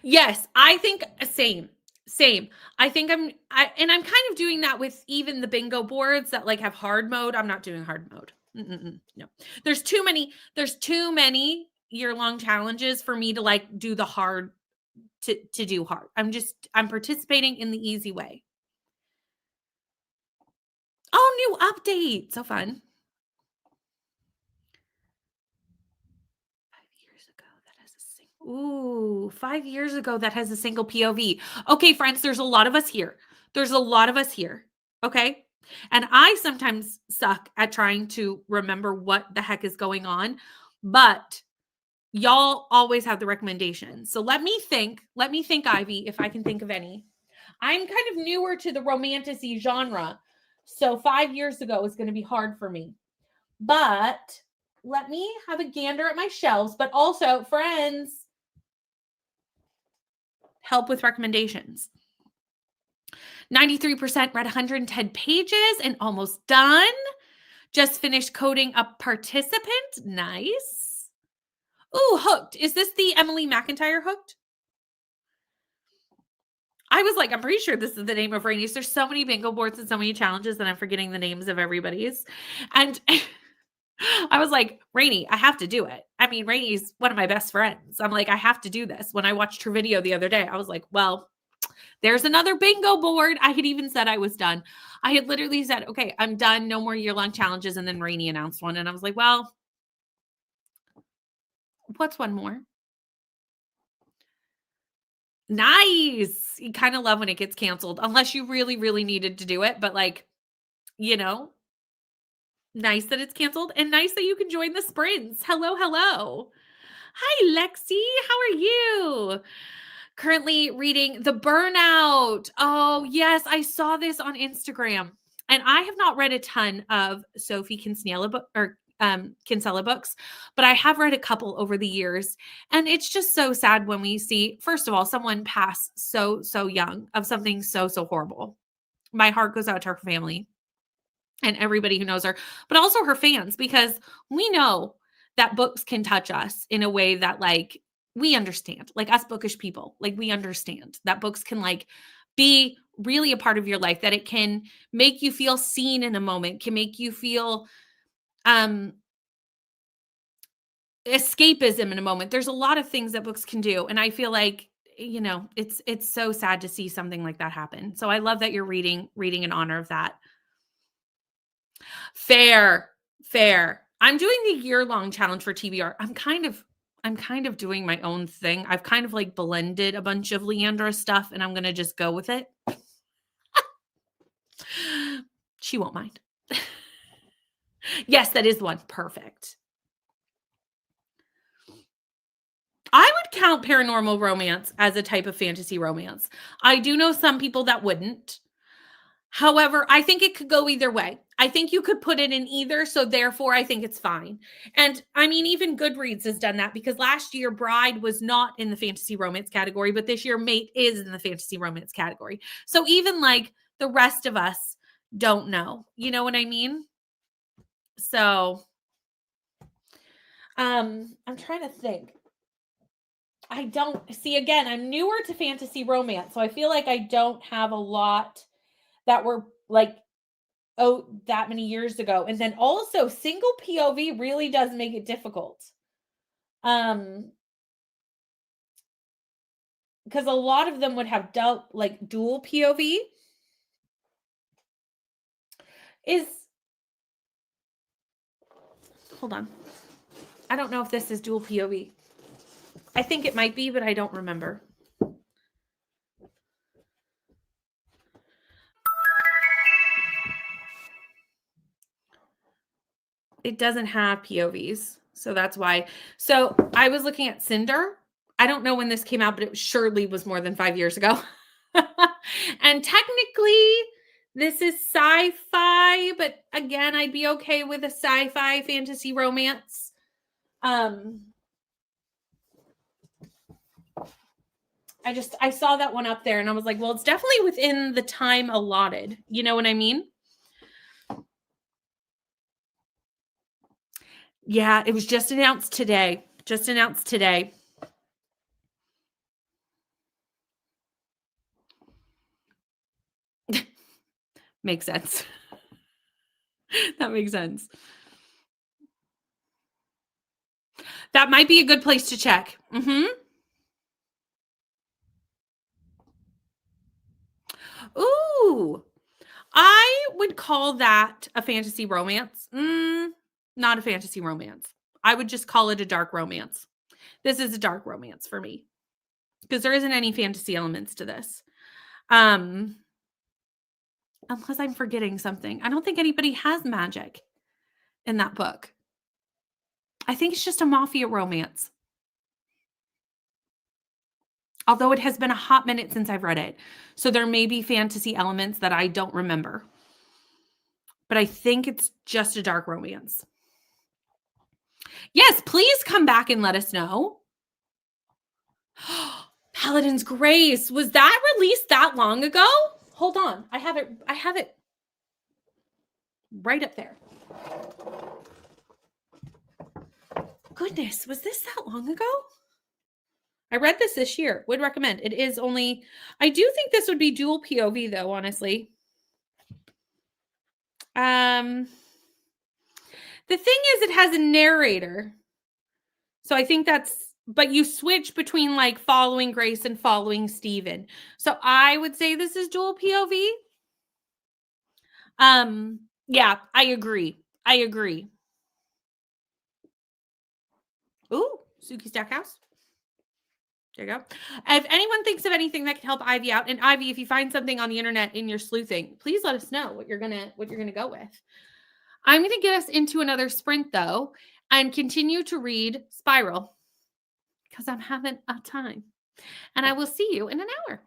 Yes, I think same. I think I'm kind of doing that with even the bingo boards that like have hard mode. I'm not doing hard mode. No. There's too many year-long challenges for me to like do the hard to do hard. I'm participating in the easy way. Oh, new update. So fun. 5 years ago that has a single POV. Okay, friends, there's a lot of us here. Okay? And I sometimes suck at trying to remember what the heck is going on, but y'all always have the recommendations. So let me think, Ivy, if I can think of any. I'm kind of newer to the romantasy genre, so 5 years ago is going to be hard for me. But let me have a gander at my shelves, but also, friends, help with recommendations. 93% read 110 pages and almost done. Just finished coding a participant. Nice. Ooh, Hooked. Is this the Emily McIntyre Hooked? I was like, I'm pretty sure this is the name of Rainey's. There's so many bingo boards and so many challenges that I'm forgetting the names of everybody's. And I was like, Rainey, I have to do it. I mean, Rainey's one of my best friends. I'm like, I have to do this. When I watched her video the other day, I was like, well, there's another bingo board. I had even said I was done. I had literally said, okay, I'm done. No more year-long challenges. And then Rainey announced one. And I was like, well, what's one more? Nice. You kind of love when it gets canceled, unless you really, really needed to do it. But like, nice that it's canceled and nice that you can join the sprints. Hello. Hi, Lexi. How are you? Currently reading The Burnout. Oh, yes. I saw this on Instagram. And I have not read a ton of Sophie Kinsella books, but I have read a couple over the years. And it's just so sad when we see, first of all, someone pass so young of something so horrible. My heart goes out to her family and everybody who knows her, but also her fans, because we know that books can touch us in a way that like we understand, like us bookish people, like we understand that books can like be really a part of your life, that it can make you feel seen in a moment, can make you feel escapism in a moment. There's a lot of things that books can do. And I feel like, it's so sad to see something like that happen. So I love that you're reading in honor of that. Fair. I'm doing the year-long challenge for TBR. I'm kind of doing my own thing. I've kind of like blended a bunch of Leandra stuff and I'm going to just go with it. She won't mind. Yes, that is one. Perfect. I would count paranormal romance as a type of fantasy romance. I do know some people that wouldn't. However, I think it could go either way. I think you could put it in either, so therefore I think it's fine. And I mean, even Goodreads has done that, because last year Bride was not in the fantasy romance category, but this year Mate is in the fantasy romance category. So even like the rest of us don't know. You know what I mean? So I'm trying to think. I don't see, again, I'm newer to fantasy romance, so I feel like I don't have a lot that were like, that many years ago. And then also single POV really does make it difficult. Because a lot of them would have dual POV. Hold on. I don't know if this is dual POV. I think it might be, but I don't remember. it doesn't have POVs. So that's why. So I was looking at Cinder. I don't know when this came out, but it surely was more than 5 years ago. And technically, this is sci-fi, but again, I'd be okay with a sci-fi fantasy romance. I saw that one up there and I was like, well, it's definitely within the time allotted. You know what I mean? Yeah, it was just announced today. Just announced today. Makes sense. That makes sense. That might be a good place to check. Ooh, I would call that a fantasy romance. Not a fantasy romance. I would just call it a dark romance. This is a dark romance for me because there isn't any fantasy elements to this. Unless I'm forgetting something. I don't think anybody has magic in that book. I think it's just a mafia romance. Although it has been a hot minute since I've read it. So there may be fantasy elements that I don't remember. But I think it's just a dark romance. Yes, please come back and let us know. Paladin's Grace. Was that released that long ago? Hold on. I have it right up there. Goodness, was this that long ago? I read this year. Would recommend. It is only, I do think this would be dual POV though, honestly. The thing is it has a narrator. So I think that's, but you switch between like following Grace and following Steven. So I would say this is dual POV. Yeah, I agree. Ooh, Suki Stackhouse. There you go. If anyone thinks of anything that can help Ivy out, and Ivy, if you find something on the internet in your sleuthing, please let us know what you're gonna go with. I'm gonna get us into another sprint though, and continue to read Spiral because I'm having a time. And I will see you in an hour.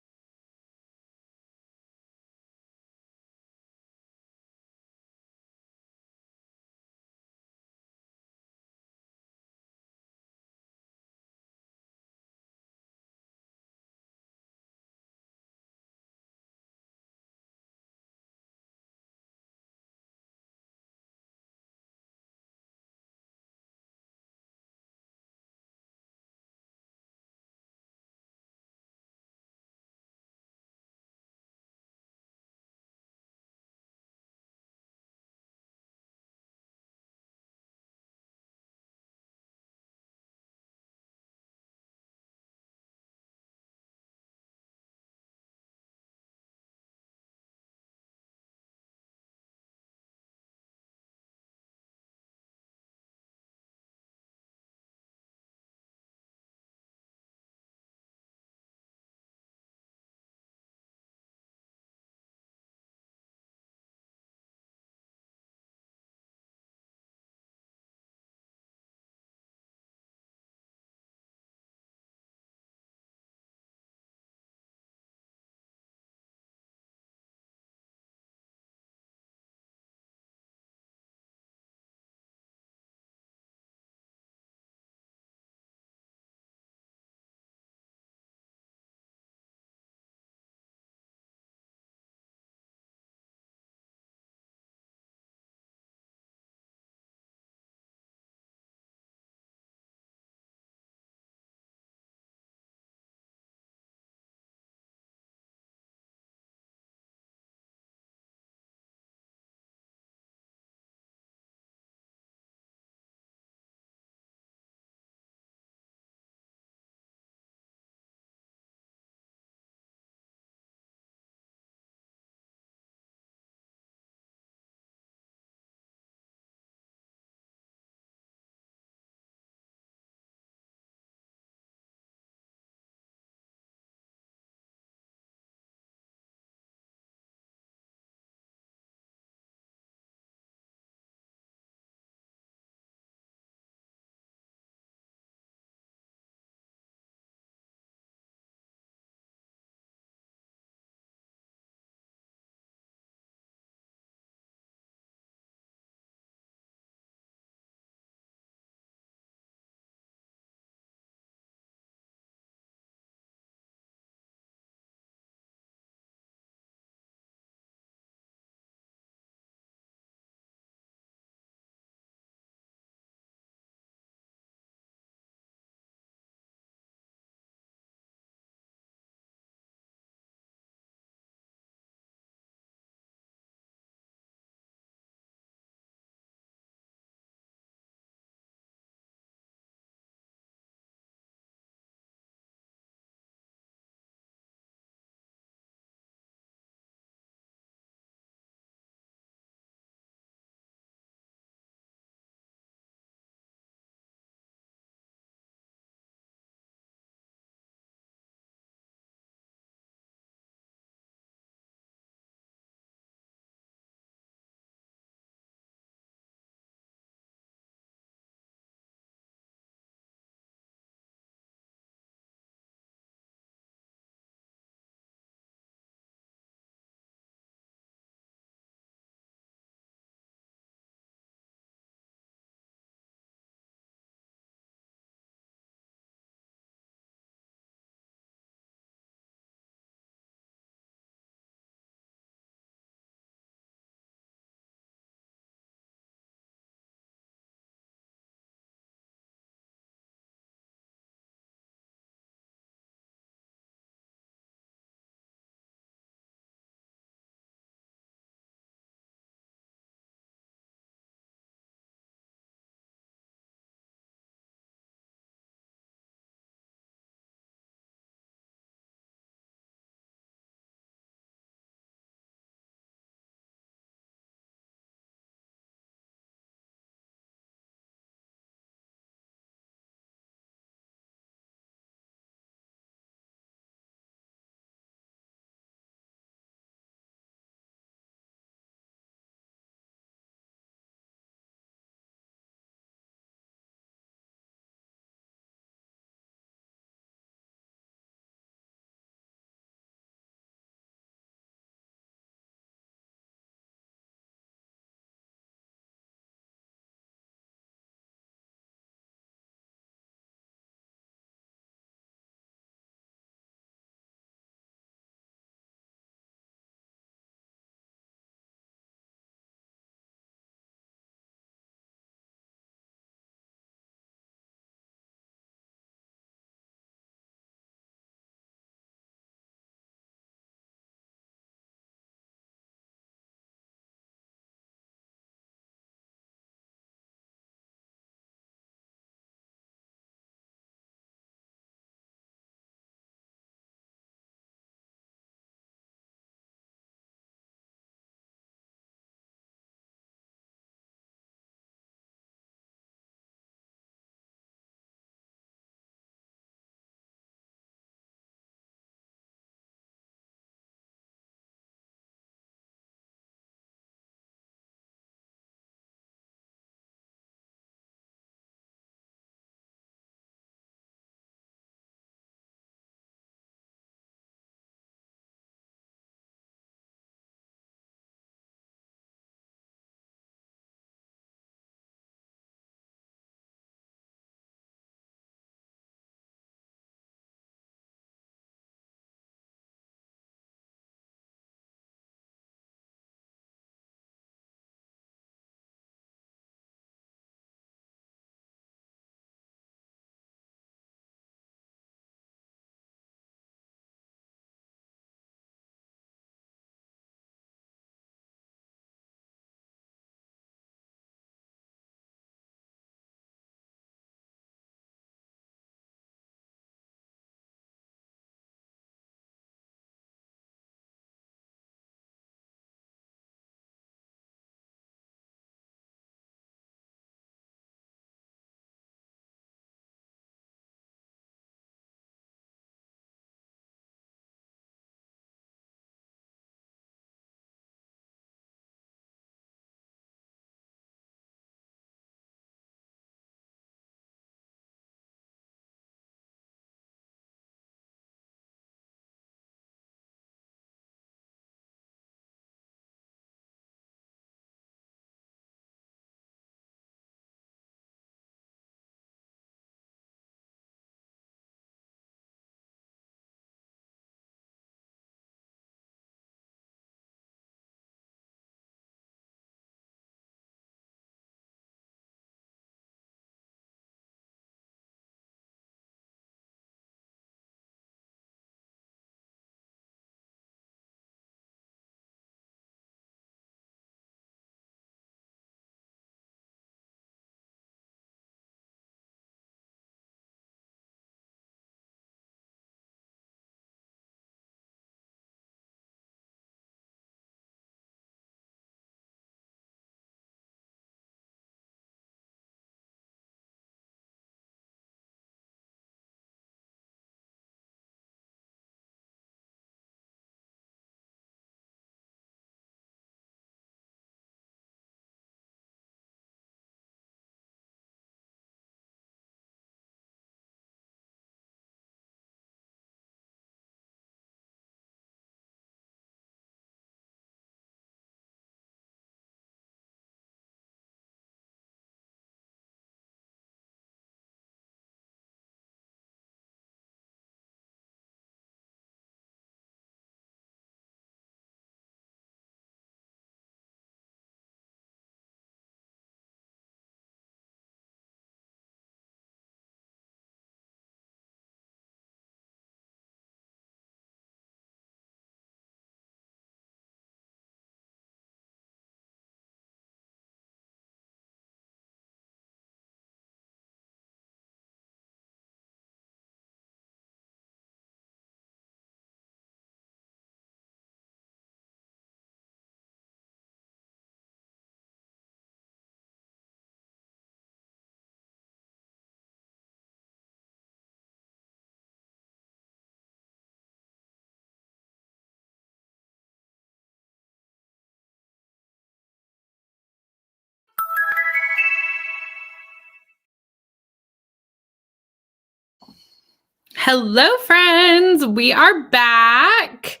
Hello, friends. We are back.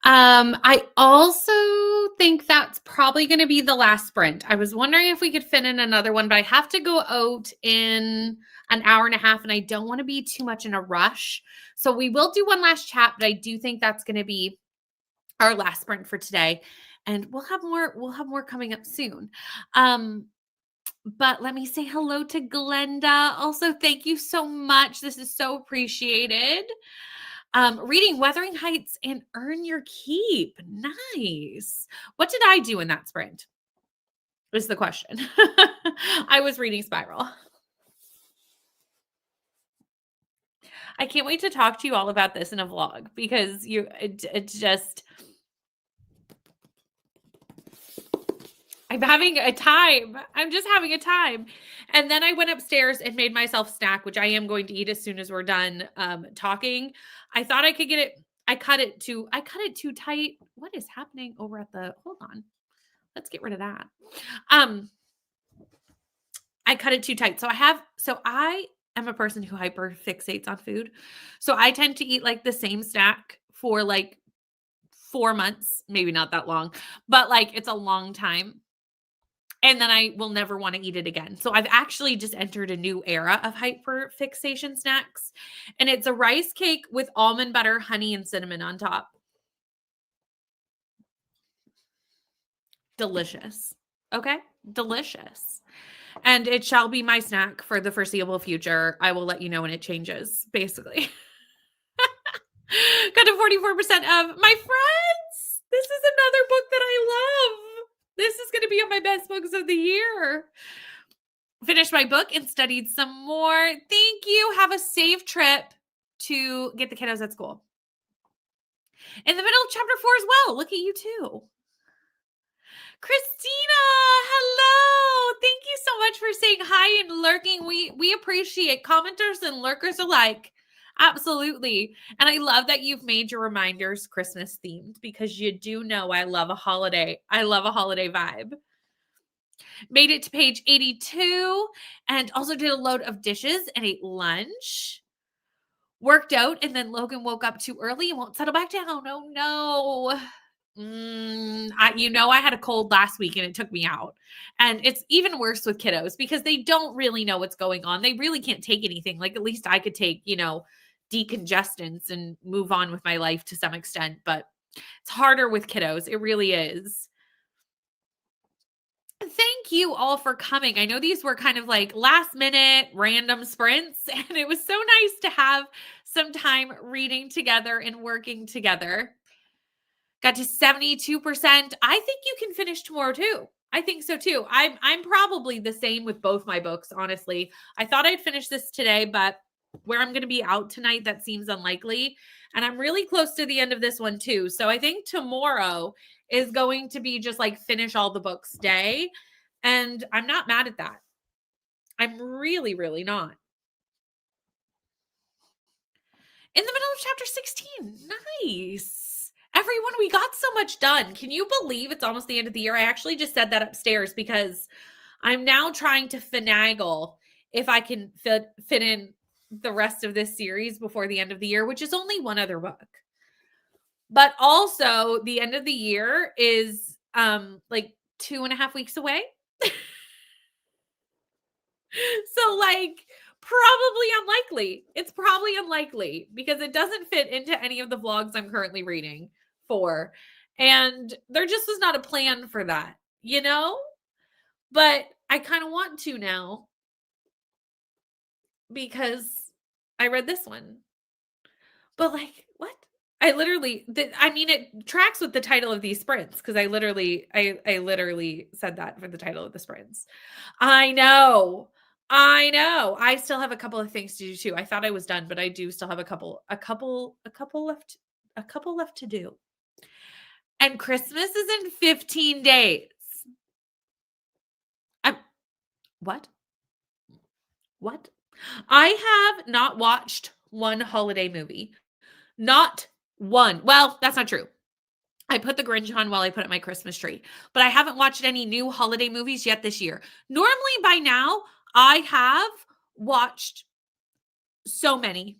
I also think that's probably going to be the last sprint. I was wondering if we could fit in another one, but I have to go out in an hour and a half, and I don't want to be too much in a rush. So we will do one last chat, but I do think that's going to be our last sprint for today. And we'll have more coming up soon. But let me say hello to Glenda. Also, thank you so much. This is so appreciated. Reading Wuthering Heights and Earn Your Keep. Nice. What did I do in that sprint? Is the question. I was reading Spiral. I can't wait to talk to you all about this in a vlog because it's just, I'm having a time. I'm just having a time. And then I went upstairs and made myself snack, which I am going to eat as soon as we're done talking. I thought I could get it. I cut it too tight. What is happening over at the, hold on. Let's get rid of that. I cut it too tight. So I am a person who hyper fixates on food. So I tend to eat like the same snack for like 4 months, maybe not that long, but like it's a long time. And then I will never want to eat it again. So I've actually just entered a new era of hyper fixation snacks. And it's a rice cake with almond butter, honey, and cinnamon on top. Delicious. Okay? Delicious. And it shall be my snack for the foreseeable future. I will let you know when it changes, basically. Got to 44% of my friends. This is another book that I love. This is going to be on my best books of the year. Finished my book and studied some more. Thank you. Have a safe trip to get the kiddos at school. In the middle of chapter 4 as well. Look at you too. Christina, hello. Thank you so much for saying hi and lurking. We appreciate commenters and lurkers alike. Absolutely. And I love that you've made your reminders Christmas themed because you do know I love a holiday. I love a holiday vibe. Made it to page 82 and also did a load of dishes and ate lunch. Worked out, and then Logan woke up too early and won't settle back down. Oh no. I had a cold last week and it took me out. And it's even worse with kiddos because they don't really know what's going on. They really can't take anything. Like at least I could take, decongestants and move on with my life to some extent, but it's harder with kiddos. It really is. Thank you all for coming. I know these were kind of like last minute random sprints, and it was so nice to have some time reading together and working together. Got to 72%. I think you can finish tomorrow too. I think so too. I'm probably the same with both my books, honestly. I thought I'd finish this today, but where I'm going to be out tonight, that seems unlikely. And I'm really close to the end of this one too. So I think tomorrow is going to be just like finish all the books day. And I'm not mad at that. I'm really, really not. In the middle of chapter 16. Nice. Everyone, we got so much done. Can you believe it's almost the end of the year? I actually just said that upstairs because I'm now trying to finagle if I can fit in the rest of this series before the end of the year, which is only one other book. But also the end of the year is like 2.5 weeks away. So like probably unlikely. It's probably unlikely because it doesn't fit into any of the vlogs I'm currently reading for. And there just was not a plan for that, But I kind of want to now because I read this one. But like, what? It tracks with the title of these sprints because I literally said that for the title of the sprints. I know. I still have a couple of things to do too. I thought I was done, but I do still have a couple left to do. And Christmas is in 15 days. What? I have not watched one holiday movie. Not one. Well, that's not true. I put the Grinch on while I put up my Christmas tree, but I haven't watched any new holiday movies yet this year. Normally by now, I have watched so many.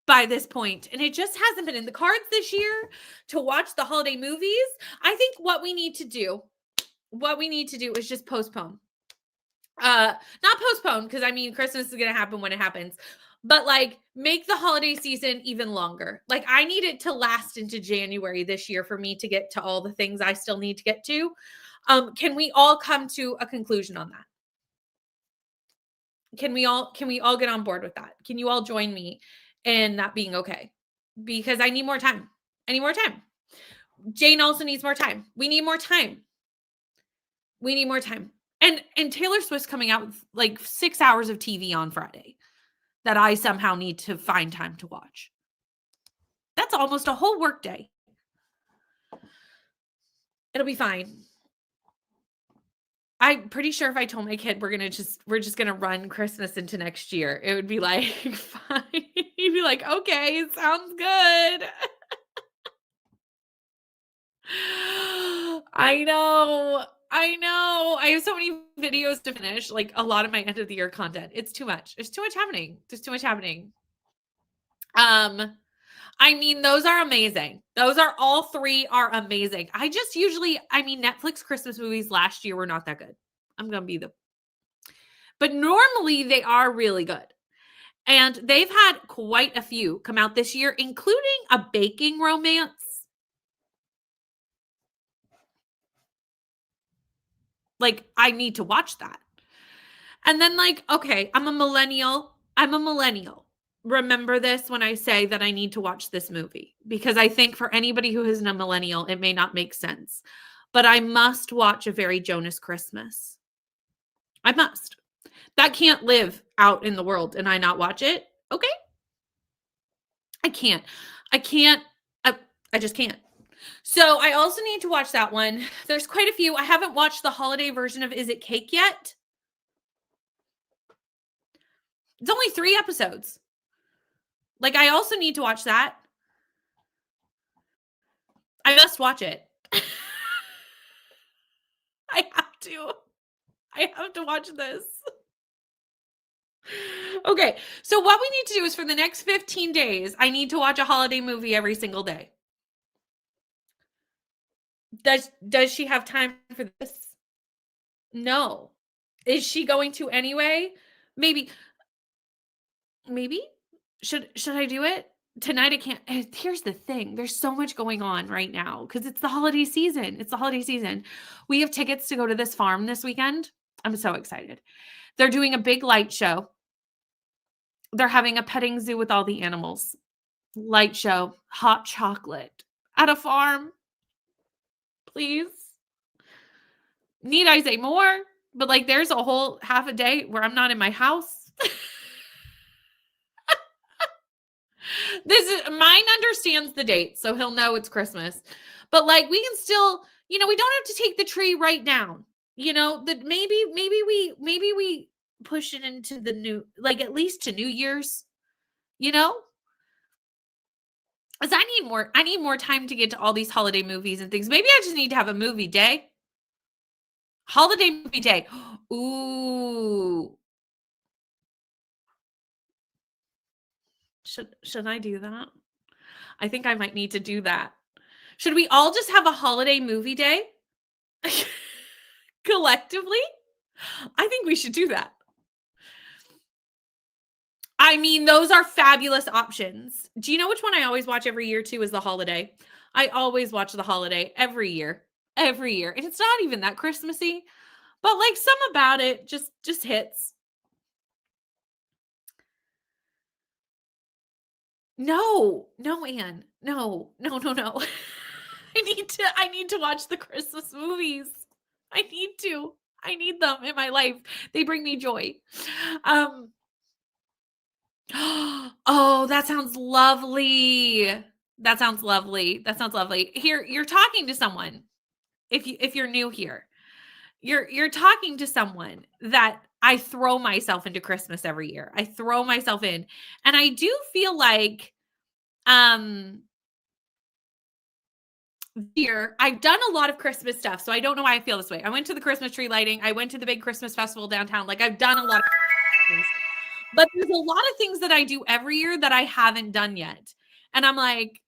by this point, and it just hasn't been in the cards this year to watch the holiday movies. I think what we need to do is just postpone. Not postpone, because I mean Christmas is going to happen when it happens, but like make the holiday season even longer. Like I need it to last into January this year for me to get to all the things I still need to get to. Can we all come to a conclusion on that? Can we all get on board with that? Can you all join me in that being okay? Because I need more time. I need more time. Jane also needs more time. We need more time. We need more time. And Taylor Swift's coming out with like 6 hours of TV on Friday that I somehow need to find time to watch. That's almost a whole work day. It'll be fine. I'm pretty sure if I told my kid we're just gonna run Christmas into next year, it would be like fine. He'd be like, okay, sounds good. I know. I have so many videos to finish, like a lot of my end of the year content. It's too much. There's too much happening. I mean, those are amazing. Those are all three are amazing. Netflix Christmas movies last year were not that good. I'm going to be but normally they are really good. And they've had quite a few come out this year, including a baking romance. Like, I need to watch that. And then like, okay, I'm a millennial. Remember this when I say that I need to watch this movie, because I think for anybody who isn't a millennial, it may not make sense, but I must watch A Very Jonas Christmas. I must. That can't live out in the world and I not watch it. Okay. I can't. I just can't. So I also need to watch that one. There's quite a few. I haven't watched the holiday version of Is It Cake yet. It's only 3 episodes. Like, I also need to watch that. I must watch it. I have to watch this. Okay, so what we need to do is for the next 15 days, I need to watch a holiday movie every single day. Does she have time for this? No. Is she going to anyway? Maybe. Should I do it? Tonight I can't. Here's the thing. There's so much going on right now because it's the holiday season. We have tickets to go to this farm this weekend. I'm so excited. They're doing a big light show. They're having a petting zoo with all the animals. Light show, hot chocolate at a farm. Please. Need I say more? But like there's a whole half a day where I'm not in my house. Mine understands the date, so he'll know it's Christmas. But like we can still, we don't have to take the tree right down. That maybe we push it into the new, like at least to New Year's, because I need more time to get to all these holiday movies and things. Maybe I just need to have a movie day. Holiday movie day. Ooh. Should I do that? I think I might need to do that. Should we all just have a holiday movie day? Collectively? I think we should do that. I mean, those are fabulous options. Do you know which one I always watch every year too is The Holiday? I always watch The Holiday every year. And it's not even that Christmassy, but like some about it just hits. No, Anne. No. I need to watch the Christmas movies. I need them in my life. They bring me joy. Oh, that sounds lovely. Here, you're talking to someone. If you're new here, you're talking to someone that I throw myself into Christmas every year. I throw myself in, and I do feel like here I've done a lot of Christmas stuff, so I don't know why I feel this way. I went to the Christmas tree lighting. I went to the big Christmas festival downtown. Like I've done a lot of things. But there's a lot of things that I do every year that I haven't done yet. And I'm like,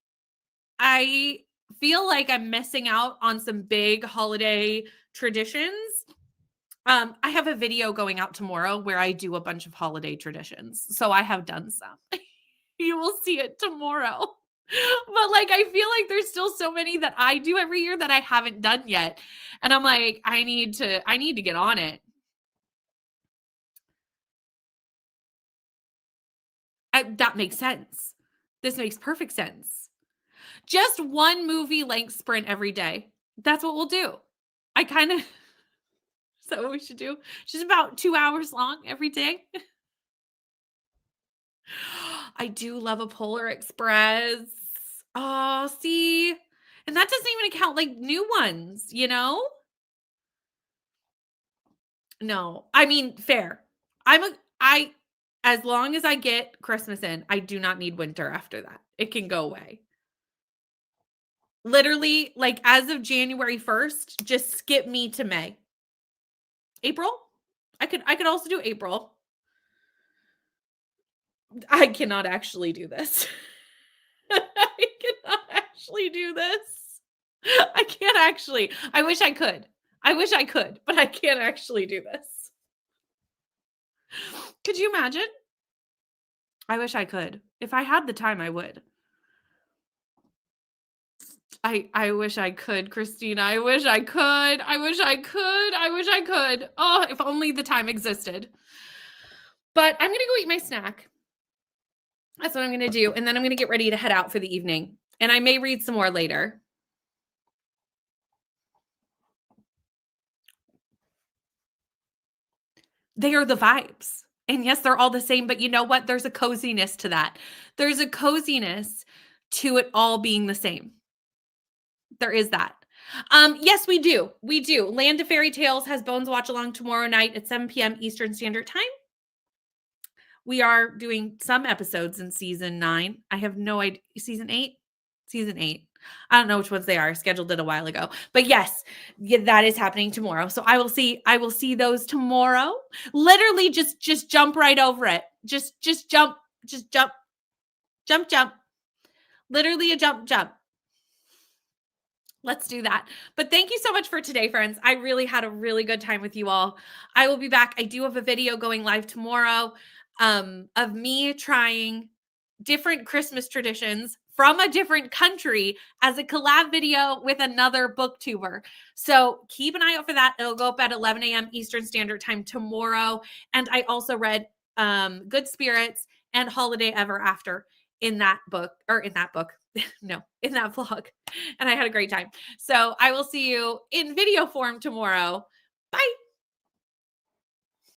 I feel like I'm missing out on some big holiday traditions. I have a video going out tomorrow where I do a bunch of holiday traditions. So I have done some. You will see it tomorrow. But like I feel like there's still so many that I do every year that I haven't done yet. And I'm like, I need to get on it. That makes sense. This makes perfect sense. Just one movie length sprint every day. That's what we'll do. I kind of, is that what we should do? Just about 2 hours long every day. I do love a Polar Express. Oh, see? And that doesn't even count like new ones, you know? No. I mean, fair. I as long as I get Christmas in, I do not need winter after that. It can go away. Literally, like as of January 1st, just skip me to May. April? I could also do April. I cannot actually do this. I cannot actually do this. I can't actually. I wish I could. I wish I could, but I can't actually do this. Could you imagine? I wish I could. If I had the time, I would. I wish I could, Christina. I wish I could. I wish I could. I wish I could. Oh, if only the time existed. But I'm going to go eat my snack. That's what I'm going to do. And then I'm going to get ready to head out for the evening. And I may read some more later. They are the vibes. And yes, they're all the same, but you know what? There's a coziness to that. There's a coziness to it all being the same. There is that. Yes, we do. We do. Land of Fairy Tales has Bones Watch Along tomorrow night at 7 p.m. Eastern Standard Time. We are doing some episodes in season 9. I have no idea. Season 8? Season 8. I don't know which ones they are. I scheduled it a while ago. But yes, that is happening tomorrow. So I will see those tomorrow. Literally just jump right over it. Just jump. Just jump. Jump. Literally a jump. Let's do that. But thank you so much for today, friends. I really had a really good time with you all. I will be back. I do have a video going live tomorrow of me trying different Christmas traditions from a different country as a collab video with another booktuber. So keep an eye out for that. It'll go up at 11 a.m. Eastern Standard Time tomorrow. And I also read Good Spirits and Holiday Ever After in that book. No, in that vlog. And I had a great time. So I will see you in video form tomorrow. Bye.